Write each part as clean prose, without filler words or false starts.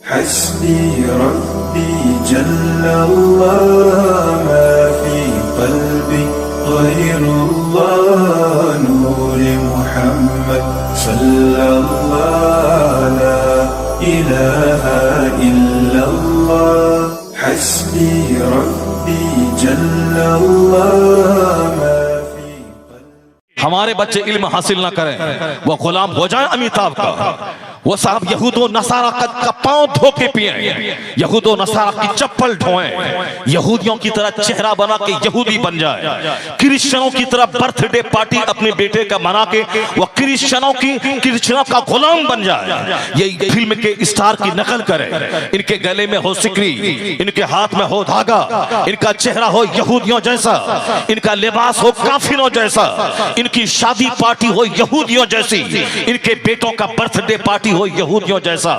हस्बी रब्बी जल्लल्लाह मा फी क़ल्बी ग़ैरुल्लाह नूरे मुहम्मद सल्लल्लाह ला इलाहा इल्लल्लाह हस्बी रब्बी जल्लल्लाह मा फी क़ल्बी। हमारे बच्चे इल्म हासिल ना करें, वो गुलाम हो जाए अमिताभ का। वो साहब यहूदो नसारा का पांव धो के पिए, यहूदो नसारा की चप्पल ढोएं, यहूदियों की तरह चेहरा बना के यहूदी बन जाए, क्रिश्चियनों की तरह बर्थडे पार्टी अपने बेटे का मना के वो क्रिश्चियनों का गुलाम बन जाए। ये फिल्म के स्टार की नकल करे, इनके गले में हो सिकरी, इनके हाथ में हो धागा, इनका चेहरा हो यहूदियों जैसा, इनका लिबास हो काफिरों जैसा, इनकी शादी पार्टी हो यहूदियों जैसी, इनके बेटों का बर्थडे पार्टी हो यहूदियों जैसा।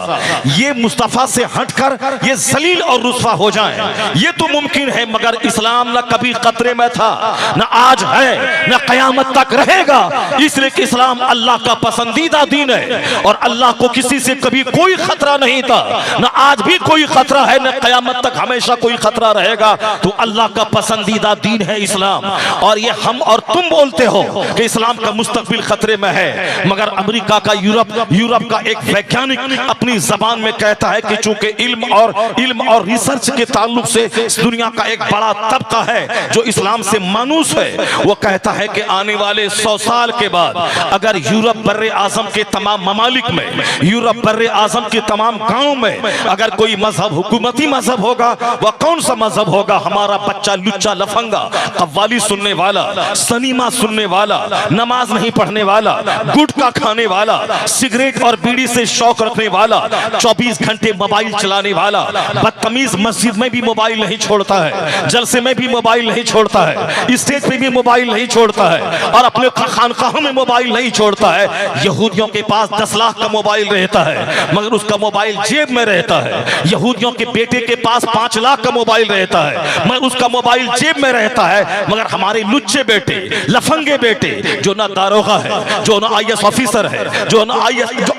ये मुस्तफा से हटकर ये जलील और रुस्वा हो जाएं, ये तो मुमकिन है, मगर इस्लाम न कभी खतरे में था, न आज है, न कयामत तक रहेगा। इसलिए कि इस्लाम अल्लाह का पसंदीदा दीन है और अल्लाह को किसी से कभी कोई खतरा नहीं था, न आज भी कोई खतरा है, न कयामत तक हमेशा कोई खतरा रहेगा। तो अल्लाह का पसंदीदा दीन है इस्लाम। और ये हम और तुम बोलते हो कि इस्लाम का मुस्तकबिल खतरे में है, मगर अमेरिका का यूरोप का एक वैज्ञानिक अपनी जबान में कहता है कि चूंकि इल्म और रिसर्च के ताल्लुक से दुनिया का एक बड़ा तबका है जो इस्लाम से मानूस है, वो कहता है कि आने वाले 100 साल के बाद अगर यूरोप बर्रे आजम के तमाम ममालिक में, यूरोप बर्रे आजम के तमाम गांवों में अगर कोई मजहब हुकूमती मजहब होगा, वह कौन सा मजहब होगा? हमारा बच्चा लुच्चा लफंगा कव्वाली सुनने वाला, सनीमा सुनने वाला, नमाज नहीं पढ़ने वाला, गुटखा खाने वाला, सिगरेट और बीड़ी से शौक रखने वाला, 24 घंटे मोबाइल चलाने वाला, बदतमीज मस्जिद में भी मोबाइल नहीं छोड़ता है, जलसे में भी मोबाइल नहीं छोड़ता है, स्टेज पे भी मोबाइल नहीं छोड़ता है और अपने खानकाहों में मोबाइल नहीं छोड़ता है। यहूदियों के पास 10 लाख का मोबाइल रहता है मगर उसका मोबाइल जेब में रहता है। यहूदियों के बेटे के पास 5 लाख का मोबाइल रहता है मगर उसका मोबाइल जेब में रहता है। मगर हमारे लुच्चे बेटे, लफंगे बेटे, जो ना दारोगा है, जो ना IAS ऑफिसर है, जो ना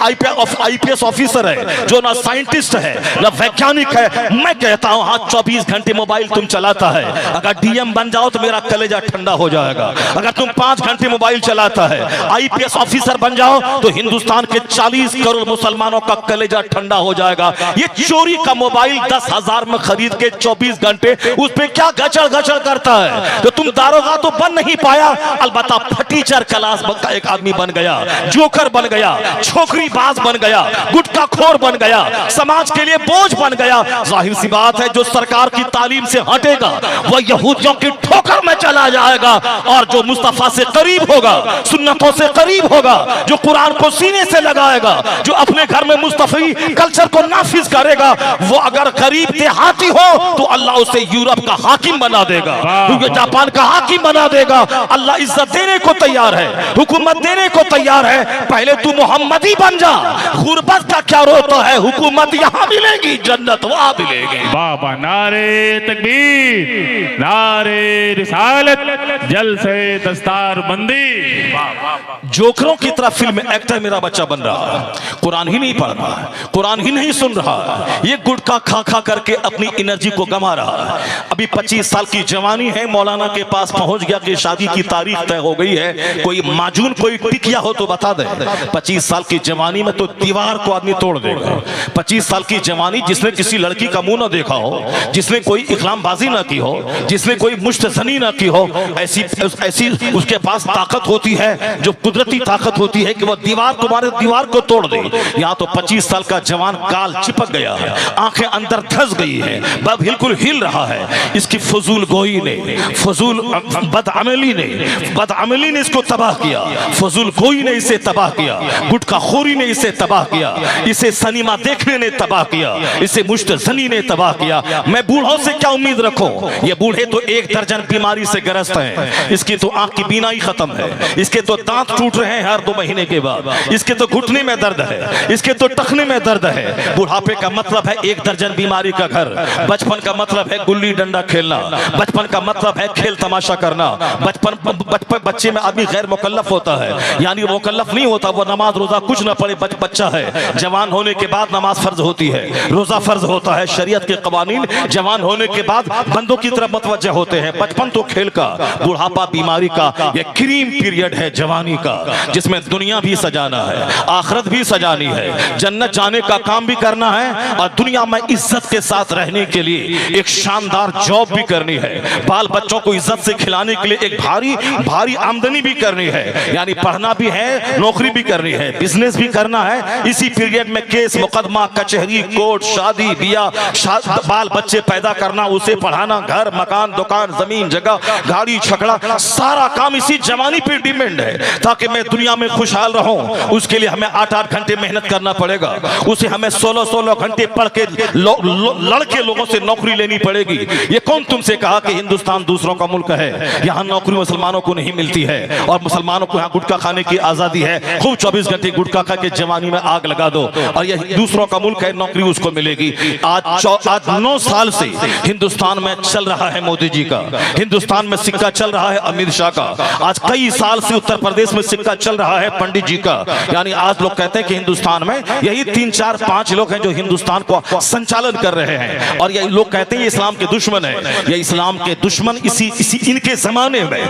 IPS ऑफिसर है, जो ना साइंटिस्ट है, ना वैज्ञानिक है, मैं कहता हूं हाँ 24 घंटे मोबाइल तुम चलाता है, अगर DM बन जाओ तो मेरा कलेजा ठंडा हो जाएगा। अगर तुम 5 घंटे मोबाइल चलाता है, IPS ऑफिसर बन जाओ तो हिंदुस्तान के 40 करोड़ मुसलमानों का कलेजा ठंडा हो जाएगा। ये चोरी का मोबाइल 10,000 में खरीद के 24 घंटे उस पे क्या गचड़ गचड़ करता है? तो तुम दारोगा तो बन नहीं पाया, अलबत्ता फटीचर क्लास का एक आदमी बन गया, जोकर बन गया, छोकरी बाज बन गया, गुटखा खोर बन गया, समाज के लिए बोझ बन गया। जाहिर सी बात है जो सरकार की तालीम से हटेगा वह यहूदियों की ठोकर में चला जाएगा और जो मुस्तफा से करीब होगा, सुन्नतों से करीब होगा, जो कुरान को सीने से लगाएगा, जो अपने घर में मुस्तफी कल्चर को नाफिज करेगा, वो अगर गरीब देहाती हो तो अल्लाह उसे यूरोप का हाकिम बना देगा, क्योंकि जापान का हाकिम बना देगा। अल्लाह इज्जत देने को तैयार है, हुकूमत देने को तैयार है। पहले तू मोहम्मदी बन जा, गुर्बत का क्या रोता है? हुकूमत यहाँ मिलेगी, जन्नत वहाँ मिलेगी। बाबा नारे तकबीर, नारे रिसालत, जलसे दस्तार बंदी। जोकरों की तरह फिल्म एक्टर मेरा बच्चा बन रहा है, कुरान ही नहीं पढ़ रहा है, कुरान ही नहीं सुन रहा है, ये गुटखा खा खा करके अपनी एनर्जी को गंवा रहा है। अभी 25 साल की जवानी है, मौलाना के पास पहुंच गया कि शादी की तारीख तय हो गई है, कोई माजून कोई टिकिया हो तो बता दे। 25 साल की जवानी में तो दीवार को आदमी तोड़ देगा। 25 साल की जवानी जिसने किसी लड़की का मुंह ना देखा हो, जिसने कोई इकरामबाजी ना की हो, जिसने कोई मुश्तजनी ना की हो, ऐसी उसके पास ताकत होती है, जो कुदरती ताकत होती है कि वह दीवार को तोड़ दे। यहाँ तो 25 साल का जवान काल चिपक गया है, आंखें अंदर धंस गई है, वह बिल्कुल हिल रहा है। इसकी फजूल गोई ने, फजूल बदअमली ने इसको तबाह किया, फजूल गोई ने इसे तबाह किया, गुटखा खोरी ने इसे तबाह किया, इसे सनीमा देखने ने तबाह किया, इसे मुश्तजनी ने तबाह किया। मैं बूढ़ों से क्या उम्मीद रखूं? ये बूढ़े तो 1 दर्जन बीमारी से ग्रस्त हैं, इसकी तो आंख की बीनाई खत्म है, इसके तो दांत टूट रहे हैं हर 2 महीने के बाद, इसके तो घुटने में दर्द है, इसके तो टखने में दर्द है। बुढ़ापे का मतलब है 1 दर्जन बीमारी का घर, बचपन का मतलब है गुल्ली डंडा खेलना, बचपन का मतलब है खेल तमाशा करना, बचपन बच्चे में आदमी गैर मुकल्लफ होता है, यानी मुकल्लफ नहीं होता, वो नमाज रोजा कुछ ना पढ़े, बच्चा है। जवान होने के बाद नमाज फर्ज होती है, रोजा फर्ज होता है, शरीयत के कवानीन जवान होने के बाद बंदों की तरफ मुतवज्जह होते हैं। बचपन तो खेल का, बुढ़ापा बीमारी का, ये क्रीम पीरियड है जवानी का, जिसमें दुनिया भी सजाना है, आखिरत भी सजानी है, जन्नत जाने का काम भी करना है और दुनिया में इज्जत के साथ रहने के लिए एक शानदार जॉब भी करनी है, बाल बच्चों को इज्जत से खिलाने के लिए एक भारी आमदनी भी करनी है, यानी पढ़ना भी है, नौकरी भी करनी है, बिजनेस भी करना है। इसी पीरियड में केस मुकदमा, कचहरी, कोर्ट, शादी ब्याह, बाल बच्चे पैदा करना, उसे पढ़ाना, घर मकान दुकान जमीन जगह गाड़ी छकड़ा, सारा काम इसी जवानी पे डिपेंड है। ताकि मैं दुनिया में खुशहाल रहूं, उसके लिए हमें 8-8 घंटे मेहनत करना पड़ेगा, उसे हमें 16-16 घंटे पढ़ के लड़के लोगों से नौकरी लेनी पड़ेगी। ये कौन तुमसे कहा कि हिंदुस्तान दूसरों का मुल्क है? यहाँ नौकरी मुसलमानों को नहीं मिलती है और मुसलमानों को यहाँ गुटखा खाने की आजादी है। खूब 24 घंटे गुटखा खा के जवानी में आग लगा दो और ये दूसरों का मुल्क है, नौकरी उसको मिलेगी। आज 9 साल से हिंदुस्तान में चल रहा है मोदी जी का, हिंदुस्तान में सिक्का चल रहा है अमित शाह का, आज कई साल से उत्तर प्रदेश में सिक्का चल रहा है पंडित जी का। यानी आज लोग कहते हैं कि हिंदुस्तान में यही 3, 4, 5 लोग हैं जो हिंदुस्तान को संचालन कर रहे हैं और यही लोग कहते हैं ये इस्लाम के दुश्मन है। ये इस्लाम के दुश्मन इसी इनके जमाने में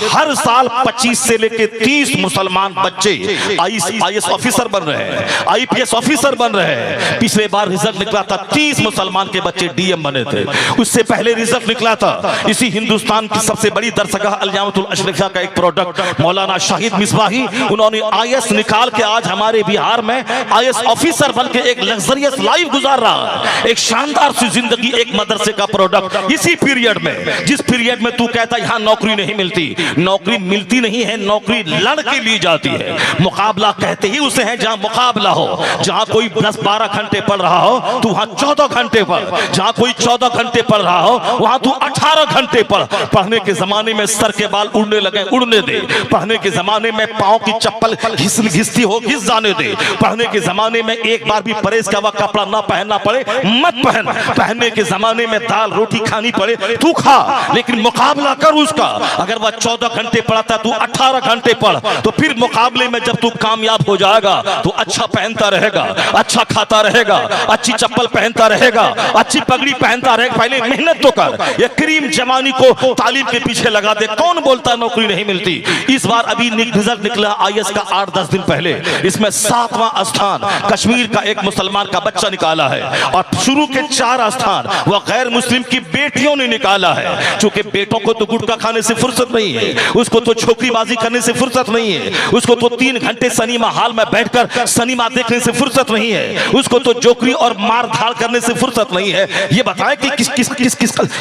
हर साल 25 से लेकर 30 मुसलमान बच्चे IAS ऑफिसर बन रहे हैं, IPS ऑफिसर बन रहे हैं। पिछले बार रिजल्ट निकला था 30 मुसलमान के बच्चे DM बने थे। उससे पहले रिजल्ट निकला था इसी हिंदुस्तान की सबसे बड़ी दरसगाह अल-जामिअतुल अशरफिया का एक प्रोडक्ट मौलाना शाहिद मिसबाही, उन्होंने IAS निकाल के आज हमारे बिहार में IAS ऑफिसर बन के एक लग्जरियस लाइफ गुजार रहा है, एक शानदार सी जिंदगी, एक मदरसे का प्रोडक्ट। इसी पीरियड में, जिस पीरियड में तू कहता यहाँ नौकरी नहीं मिलती, नौकरी मिलती नहीं है, नौकरी लड़ के ली जाती है। मुकाबला कहते ही उसे है जहाँ मुकाबला हो, जहाँ कोई 10-12 घंटे पढ़ रहा हो तू वहाँ 14 घंटे पढ़, जहाँ कोई 14 घंटे पढ़ रहा हो वहाँ तू 18 घंटे पढ़। पढ़ने के जमाने में सर के बाल उड़ने लगे, उड़ने दे। पढ़ने के जमाने में पाँव की चप्पल घिसती हो, घिस जाने दे। पढ़ने के जमाने में एक बार भी परहेज का वह कपड़ा ना पहनना पड़े, मत पहन। पहनने के जमाने में दाल रोटी खानी पड़े तू खा, लेकिन मुकाबला कर उसका। अगर वह 14 घंटे पढ़ता तू 18 घंटे पढ़, तो फिर मुकाबले में जब तू कामयाब हो जाएगा तो अच्छा पहनता रहेगा, अच्छा खाता रहेगा, अच्छी चप्पल पहनता रहेगा, अच्छी पगड़ी पहनता रहेगा। पहले मेहनत तो कर, ये क्रीम जवानी को तालीम के पीछे लगा दे। कौन बोलता नौकरी नहीं मिलती? इस बार अभी रिजल्ट निकला IAS का 8-10 दिन पहले, इसमें 7वां स्थान कश्मीर का एक मुसलमान का बच्चा निकाला है और शुरू के 4 स्थान वह गैर मुस्लिम की बेटियों ने निकाला है। चूंकि बेटों को तो गुटखा खाने से फुर्सत नहीं है, उसको तो छोकरीबाजी करने से फुर्सत नहीं है, उसको तो 3 घंटे सिनेमा हॉल में बैठकर सिनेमा देखने से फुर्सत नहीं है, उसको तो जोकरी और मार धाड़ करने से फुर्सत नहीं है। ये बताएं कि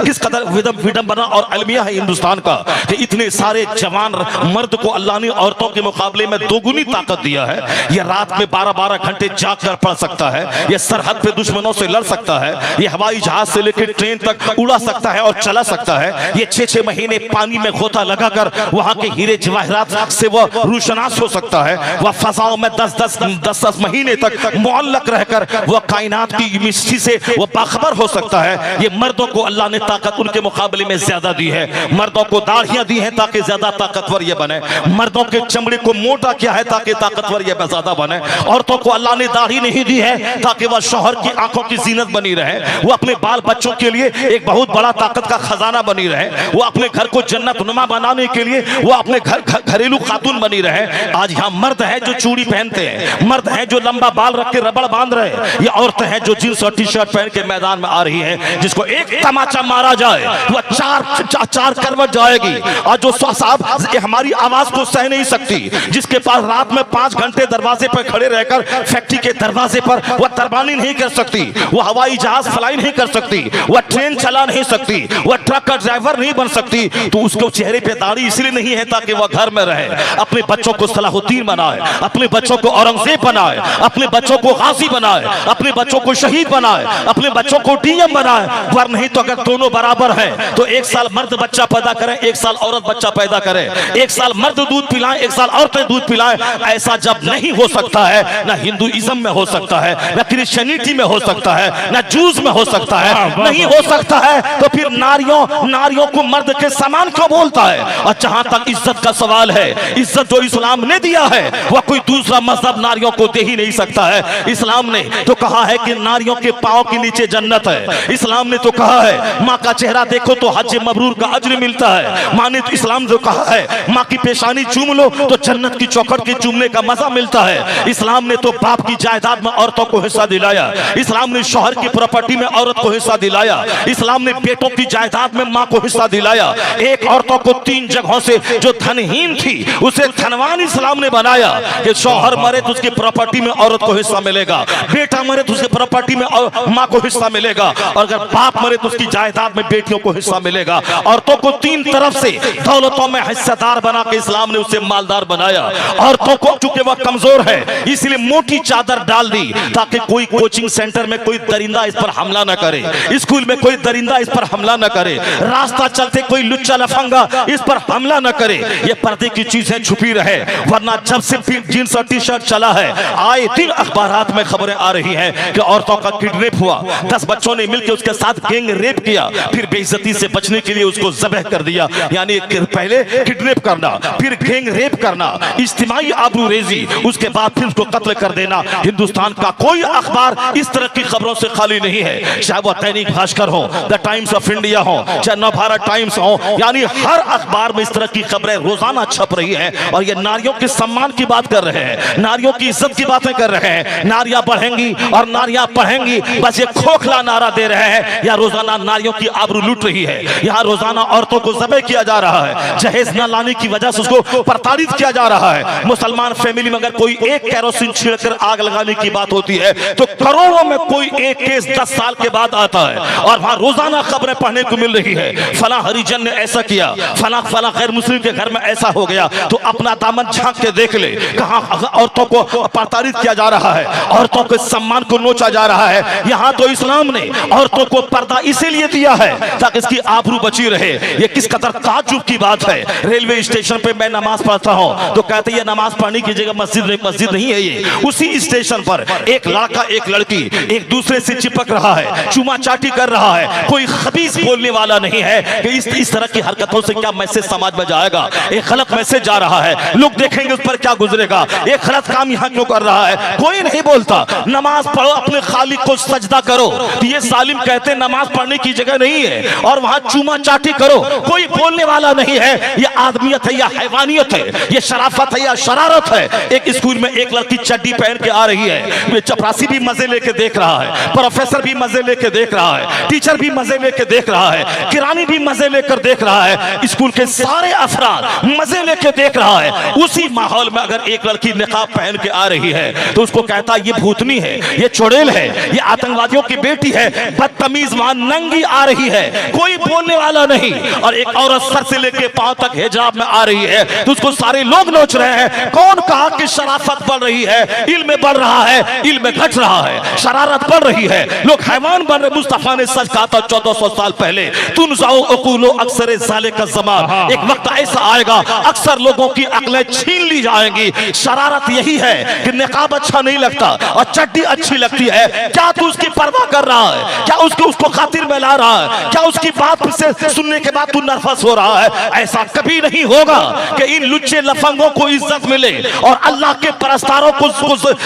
किस कदर विडंबना और अलमिया है हिंदुस्तान का कि इतने सारे जवान मर्द को अल्लाह ने औरतों के मुकाबले में 2 गुनी ताकत दिया है। ये रात में 12-12 घंटे जाग कर पढ़ सकता है, ये सरहद पे दुश्मनों से लड़ सकता है, ये हवाई जहाज से लेकर ट्रेन तक उड़ा सकता है और चला सकता है, ये 6-6 महीने पानी में गोता लगाकर वहां के हीरे जवाहरात से वह रोशनास हो सकता है, वह फजाओं में 10-10 महीने तक मुअल्लक रहकर वह कायनात की मिस्ट्री से वह बाखबर हो सकता है। ये मर्दों को अल्लाह ने ताकत उनके मुकाबले में ज्यादा दी है। मर्दों को दाढ़ियां दी हैं ताकि ज्यादा ताकतवर ये बने, मर्दों के चमड़े को मोटा किया है ताकि ताकतवर ये ज्यादा बने। औरतों को अल्लाह ने दाढ़ी नहीं दी है ताकि वह शौहर की आंखों की जीनत बनी रहे, वो अपने बाल बच्चों के लिए एक बहुत बड़ा ताकत का खजाना बनी रहे, वो अपने घर को जन्नत नुमा बनाने के लिए वो अपने घरेलू खातून बनी रहे। आज यहाँ मर्द है जो चूड़ी पहनते हैं, मर्द है जो लंबा बाल रख के रबड़ बांध रहे हैं, ये औरतें हैं जो जींस और टी-शर्ट पहन के मैदान में आ रही है, जिसको एक तमाचा मारा जाए वह 4 करवट जाएगी। और जो साहब हमारी आवाज को सह नहीं सकती, जिसके पास रात में 5 घंटे दरवाजे पर खड़े रहकर फैक्ट्री के दरवाजे पर वह तरबानी नहीं कर सकती, वह हवाई जहाज फ्लाई नहीं कर सकती, वह ट्रेन चला नहीं सकती, वह ट्रक का ड्राइवर नहीं बन सकती, तो उसको चेहरे पे दाढ़ी इसलिए नहीं है ताकि वह घर में रहे, अपने बच्चों को सलाहुद्दीन बनाए, अपने बच्चों को औरंगजेब बनाए, अपने बच्चों को गाजी बनाए, अपने बच्चों को शहीद बनाए, अपने बच्चों को DM बनाए। पर नहीं तो अगर दोनों बराबर हैं तो 1 साल मर्द बच्चा पैदा करें, 1 साल औरत बच्चा पैदा करें, 1 साल मर्द दूध पिलाएं, 1 1 साल औरतें दूध पिलाएं, ऐसा जब नहीं हो सकता है, ना हिंदुइज्म में हो सकता है, ना क्रिश्चियनिटी में हो सकता है, ना जूस में हो सकता है, नहीं हो सकता है, तो फिर नारियों को मर्द के समान क्यों बोलता है? और जहां तक इज्जत का सवाल है, इज्जत जो इस्लाम ने दिया है वह कोई दूसरा मजहब नारियों को दे ही नहीं सकता है। इस्लाम ने तो कहा है कि नारियों के पांव के नीचे जन्नत है। इस्लाम ने तो कहा है माँ का चेहरा देखो तो हज मबरूर का अज्र मिलता है। माँ ने तो इस्लाम जो कहा है माँ की पेशानी चूम लो तो जन्नत की चौखट के चूमने का मजा मिलता है। इस्लाम ने तो बाप की जायदाद में औरतों को हिस्सा दिलाया। इस्लाम ने शौहर की प्रॉपर्टी में औरत को हिस्सा दिलाया। इस्लाम ने बेटों की जायदाद में माँ को हिस्सा दिलाया। एक औरतों को 3 जगहों से जो धनहीन थी उसे धनवान इस्लाम ने बनाया कि शौहर मरे तो उसकी प्रॉपर्टी में औरत को हिस्सा मिलेगा, बेटा मरे तो उसकी प्रॉपर्टी में माँ को हिस्सा मिलेगा, और अगर बाप मरे तो उसकी जायदाद में बेटियों को हिस्सा मिलेगा। औरतों को 3 तरफ से दौलतों में हिस्सेदार बना के इस्लाम ने उसे मालदार बनाया। औरतों को चूंकि वह कमजोर है इसलिए मोटी चादर डाल दी ताकि कोई कोचिंग सेंटर में कोई दरिंदा इस पर हमला न करे, स्कूल में कोई दरिंदा इस पर हमला न करे, रास्ता चलते कोई लुच्चा लफंगा इस पर हमला न करे। ये पर्दे की चीजें छुपी रहे, वरना जब से जींस और टी-शर्ट चला है आए दिन अखबारात में खबरें आ रही हैं कि औरतों का किडनैप हुआ, 10 बच्चों ने मिलकर उसके साथ गैंग रेप किया, फिर बेइज्जती से बचने के लिए उसको ज़बह कर दिया। यानी पहले किडनैप करना, फिर गैंग रेप करना, इज्तिमाई आबरूरेजी, उसके बाद फिर उसको कत्ल कर देना। हिंदुस्तान का कोई अखबार इस तरह की खबरों से खाली नहीं है, चाहे वह दैनिक भास्कर हो, द टाइम्स ऑफ इंडिया हो, चाहे नवभारत टाइम्स हो, यानी हर अखबार में इस तरह की खबरें रोजाना छप रही है। और ये नारियों के सम्मान की बात कर रहे हैं, नारियों की इज्जत की बातें कर रहे हैं। नारियां बढ़ेंगी और नारियां बढ़ेंगी, बस ये खोखला नारा दे रहे हैं। या रोजाना नारियों की आबरू लूट रही है, यहाँ रोजाना औरतों को ज़बह किया जा रहा है, जहेज न लाने की वजह से उसको प्रताड़ित किया जा रहा है। मुसलमान फैमिली में अगर कोई एक कैरोसिन छिड़कर आग लगाने की बात होती है तो करोड़ों में कोई एक केस 10 साल के बाद आता है। और वहां रोजाना खबरें पढ़ने को मिल रही है, फला हरिजन ने ऐसा किया, फला गैर मुस्लिम के घर में ऐसा हो गया। तो अपना दामन झांक के देख ले, कहां औरतों को प्रताड़ित किया जा रहा है, औरतों के सम्मान को नोचा जा रहा है। यहाँ तो इस्लाम ने औरतों को पर्दा इसीलिए दिया है ताकि इसकी आबरू बची रहे। ये किस कदर ताज्जुब की बात है। रेलवे स्टेशन पे मैं नमाज पढ़ता हूँ तो कहते हैं नमाज पढ़ने की जगह मस्जिद नहीं है। ये उसी स्टेशन पर एक लड़का एक लड़की एक दूसरे से चिपक रहा है, चुमा चाटी कर रहा है, कोई खबीस बोलने वाला नहीं है कि इस तरह की हरकतों से क्या मैसेज समाज में जाएगा। एक गलत मैसेज जा रहा है, लोग देखेंगे उस पर क्या गुजरेगा, एक गलत काम यहाँ क्यों कर रहा है, कोई नहीं बोलता। नमाज पढ़ो, अपने खालिक को सजदा करो, तो ये सालिम कहते नमाज पढ़ने की जगह नहीं है, और वहां चूमा चाटी करो, कोई बोलने वाला नहीं है। ये आदमियत है या हैवानियत है, ये शराफत है या शरारत है। एक स्कूल में एक लड़की चड्डी पहन के आ रही है, चपरासी भी मजे लेके देख रहा है, प्रोफेसर भी मजे लेके देख रहा है, टीचर भी मजे लेके देख रहा है, किरानी भी मजे लेकर देख रहा है, स्कूल के सारे अफराद मजे लेके देख रहा है। उसी माहौल में अगर एक लड़की निकाब पहन के आ रही है तो उसको कहता ये भूतनी है, ये चुड़ैल है, ये आतंकवादियों की बेटी है, बदतमीज वहां नंगी आ रही है, कोई बोलने वाला नहीं। और एक औरत सर से लेके पांव तक हिजाब में आ रही है तो उसको सारे लोग नोच रहे हैं। कौन कहा कि शराफत बढ़ रही है, इल्म बढ़ रहा है, इल्म घट रहा है, शरारत बढ़ रही है, लोग हैवान बन रहे। मुस्तफा ने सच कहा था 1400 साल पहले, तुम जाओ अकूलो अक्सर साले का ज़मान, एक वक्त ऐसा आएगा अक्सर लोगों की अक्लें छीन ली जाएंगी। शरारत यही है कि निकाब अच्छा नहीं लगता और चड्डी अच्छी लगती है, क्या तू उसकी परवाह कर रहा है, क्या उसको खातिर में ला रहा है, क्या उसकी बात से सुनने के बाद तू नर्वस हो रहा है। ऐसा कभी नहीं होगा कि इन लुच्चे लफंगों को इज्जत मिले और अल्लाह के परस्तारों को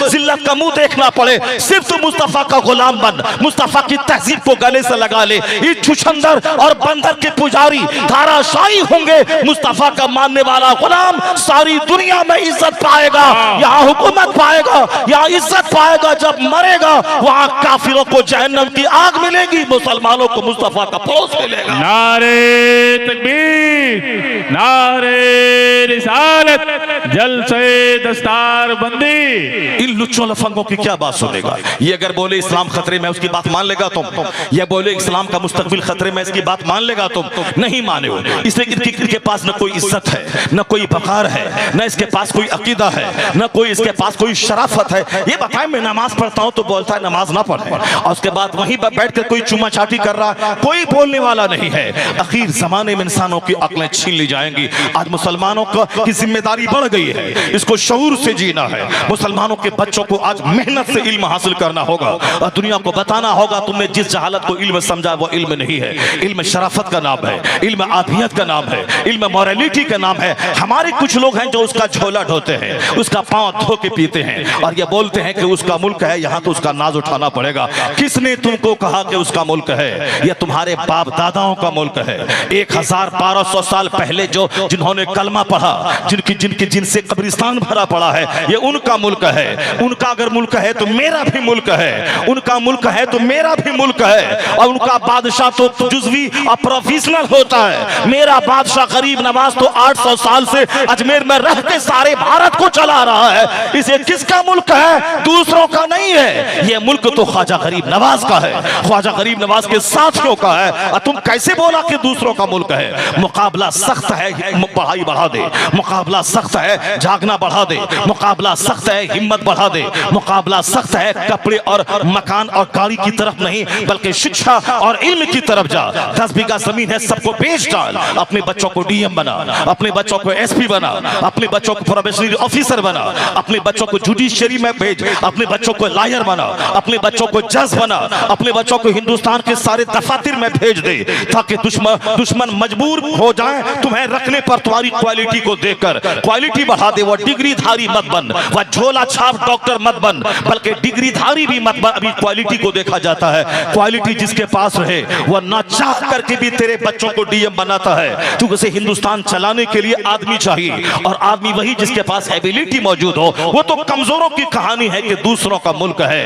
जिल्लत का मुंह देखना पड़े। सिर्फ तू मुस्तफा का गुलाम बन, मुस्तफा की तहजीब को गले से लगा ले। इस छुछंदर और बंदर के पुजारी धाराशाही होंगे, मुस्तफा का मानने वाला गुलाम सारी दुनिया में इज्जत पाएगा, यहाँ हुकूमत पाएगा, यहाँ इज्जत पाएगा। जब मरेगा वहां काफिरों को जहन्नम की आग मिलेगी, मुसलमानों को मुस्तफा का परोस मिलेगा। नारे तकबीर, नारे रिसालत, जलसे दस्तार बंदी। इन लुच्चों लफंगों की क्या बात सुनेगा। ये अगर बोले इस्लाम खतरे में, उसकी बात मान लेगा तुम? ये बोले इस्लाम का मुस्तकबिल खतरे में, इसकी बात मान लेगा तुम? नहीं माने हो। इसलिए इनके पास न कोई इज्जत है, न कोई बकार है, न इसके पास कोई अकीदा है, न कोई इसके पास कोई शराफत है। ये बताए मैं नमाज पढ़ता हूं तो बोलता है नमाज ना पढ़े, और उसके बाद वहीं पर बैठ कर कोई चुमा चाटी कर रहा है, कोई बोलने वाला नहीं है। आखिर जमाने में इंसानों की अक्लें छीन ली जाएंगी। आज मुसलमानों की जिम्मेदारी बढ़ गई है, इसको शऊर से जीना है। मुसलमानों के बच्चों को आज मेहनत से इल्म हासिल करना होगा और दुनिया को बताना होगा तुमने जिस जहालत को इल्म समझा वो इल्म नहीं है। इल्म शराफत का नाम है, इल्म आदियत का नाम है, इल्म मॉरलिटी का नाम है। हमारे कुछ लोग हैं जो उसका झोला ढोते हैं, उसका पांव धो के पीते हैं और ये बोलते हैं कि उसका मुल्क है, यहाँ तो उसका नाज उठाना पड़ेगा। किसने तुमको कहा कि उसका मुल्क है? यह तुम्हारे बाप दादाओं का मुल्क है। 1200 साल पहले जो जिन्होंने कलमा पढ़ा, जिनसे कब्रिस्तान भरा पड़ा है, ये उनका मुल्क है। उनका अगर मुल्क है तो मेरा भी मुल्क है, उनका मुल्क है तो मेरा भी मुल्क है। और उनका बादशाह तो जुज़वी और प्रोफेशनल होता है। मेरा बादशाह गरीब नवाज तो 800 साल से अजमेर में रह के सारे भारत को चला रहा है। इसे किसका मुल्क है? दूसरों का नहीं है। यह मुल्क तो ख्वाजा गरीब नवाज का है, ख्वाजा गरीब नवाज के साथियों का है। और तुम कैसे बोला कि दूसरों का मुल्क है? मुकाबला सख्त है, पढ़ाई बढ़ा दे। मुकाबला सख्त है, जागना बढ़ा दे। मुकाबला सख्त है, हिम्मत बढ़ा दे। मुकाबला सख्त है, कपड़े और मकान और गाड़ी की तरफ नहीं बल्कि शिक्षा और इल्म की तरफ जा। 10 बीघा जमीन है, सबको बेच डाल। अपने बच्चों को डीएम बना, अपने बच्चों को एसपी बना, अपने बच्चों को प्रोबेशनरी ऑफिसर बना, अपने बच्चों को जुडिशरी में भेज, अपने बच्चों को लॉयर बना, अपने बच्चों को जज बना, अपने बच्चों को हिंदुस्तान के सारे दफातर में भेज दे ताकि दुश्मन मजबूर हो जाए तुम्हें रखने पर तुम्हारी क्वालिटी को देखकर। क्वालिटी बढ़ा दे। वो डिग्रीधारी मत बन, वह झोला छाप डॉक्टर मत बन, बल्कि डिग्रीधारी भी मत बन। अभी क्वालिटी को देखा जाता है। क्वालिटी जिसके पास रहे वह ना चाह करके भी तेरे बच्चों को डीएम बनाता है। तो उसे हिंदुस्तान चलाने के लिए आदमी चाहिए और आदमी वही जिसके पास एबिलिटी मौजूद हो। वो तो कमजोरों की कहानी है कि दूसरों का मुल्क है।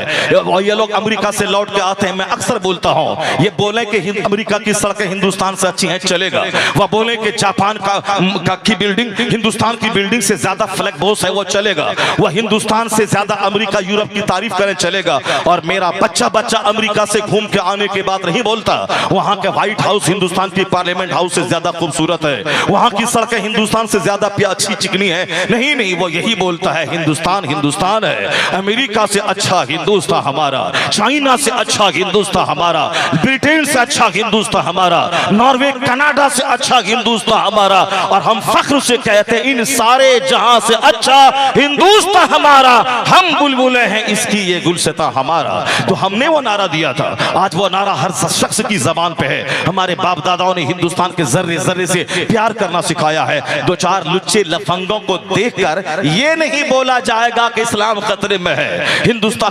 ये लोग अमेरिका से लौट के आते हैं, मैं अक्सर बोलता हूं, ये बोले कि अमेरिका की सड़कें हिंदुस्तान से अच्छी हैं, चलेगा। वह बोले कि जापान की बिल्डिंग हिंदुस्तान की बिल्डिंग से ज्यादा फ्लैग बोस है, वो चलेगा। वह हिंदुस्तान से ज्यादा अमेरिका यूरोप की तारीफ करें, चलेगा। और मेरा बच्चा अमेरिका से घूम के आने के बाद नहीं बोलता वहां के व्हाइट हाउस हिंदुस्तान की पार्लियामेंट हाउस से ज्यादा खूबसूरत है, वहां की सड़कें हिंदुस्तान से ज्यादा अच्छी चिकनी है। नहीं, वो यही बोलता है हिंदुस्तान हिंदुस्तान है। अमेरिका से अच्छा हिंदुस्तान हमारा, चाइना से अच्छा हिंदुस्तान हमारा, ब्रिटेन से अच्छा हिंदुस्तान हमारा, नॉर्वे कनाडा से अच्छा हिंदुस्तान हमारा। और हम फख्र से कहते हैं इन सारे जहां से अच्छा हिंदुस्तान हमारा। हम बुलबुलें हैं इसकी ये गुलसिता हमारा। तो हमने वो नारा दिया था, आज वो नारा हर शख्स की जबान पे है। हमारे बाप दादाओं ने हिंदुस्तान के जर्रे जर्रे से प्यार करना सिखाया है। 2-4 लुच्चे लफंगों को देखकर ये नहीं बोला जाएगा कि इस्लाम खतरे में है। हिंदुस्तान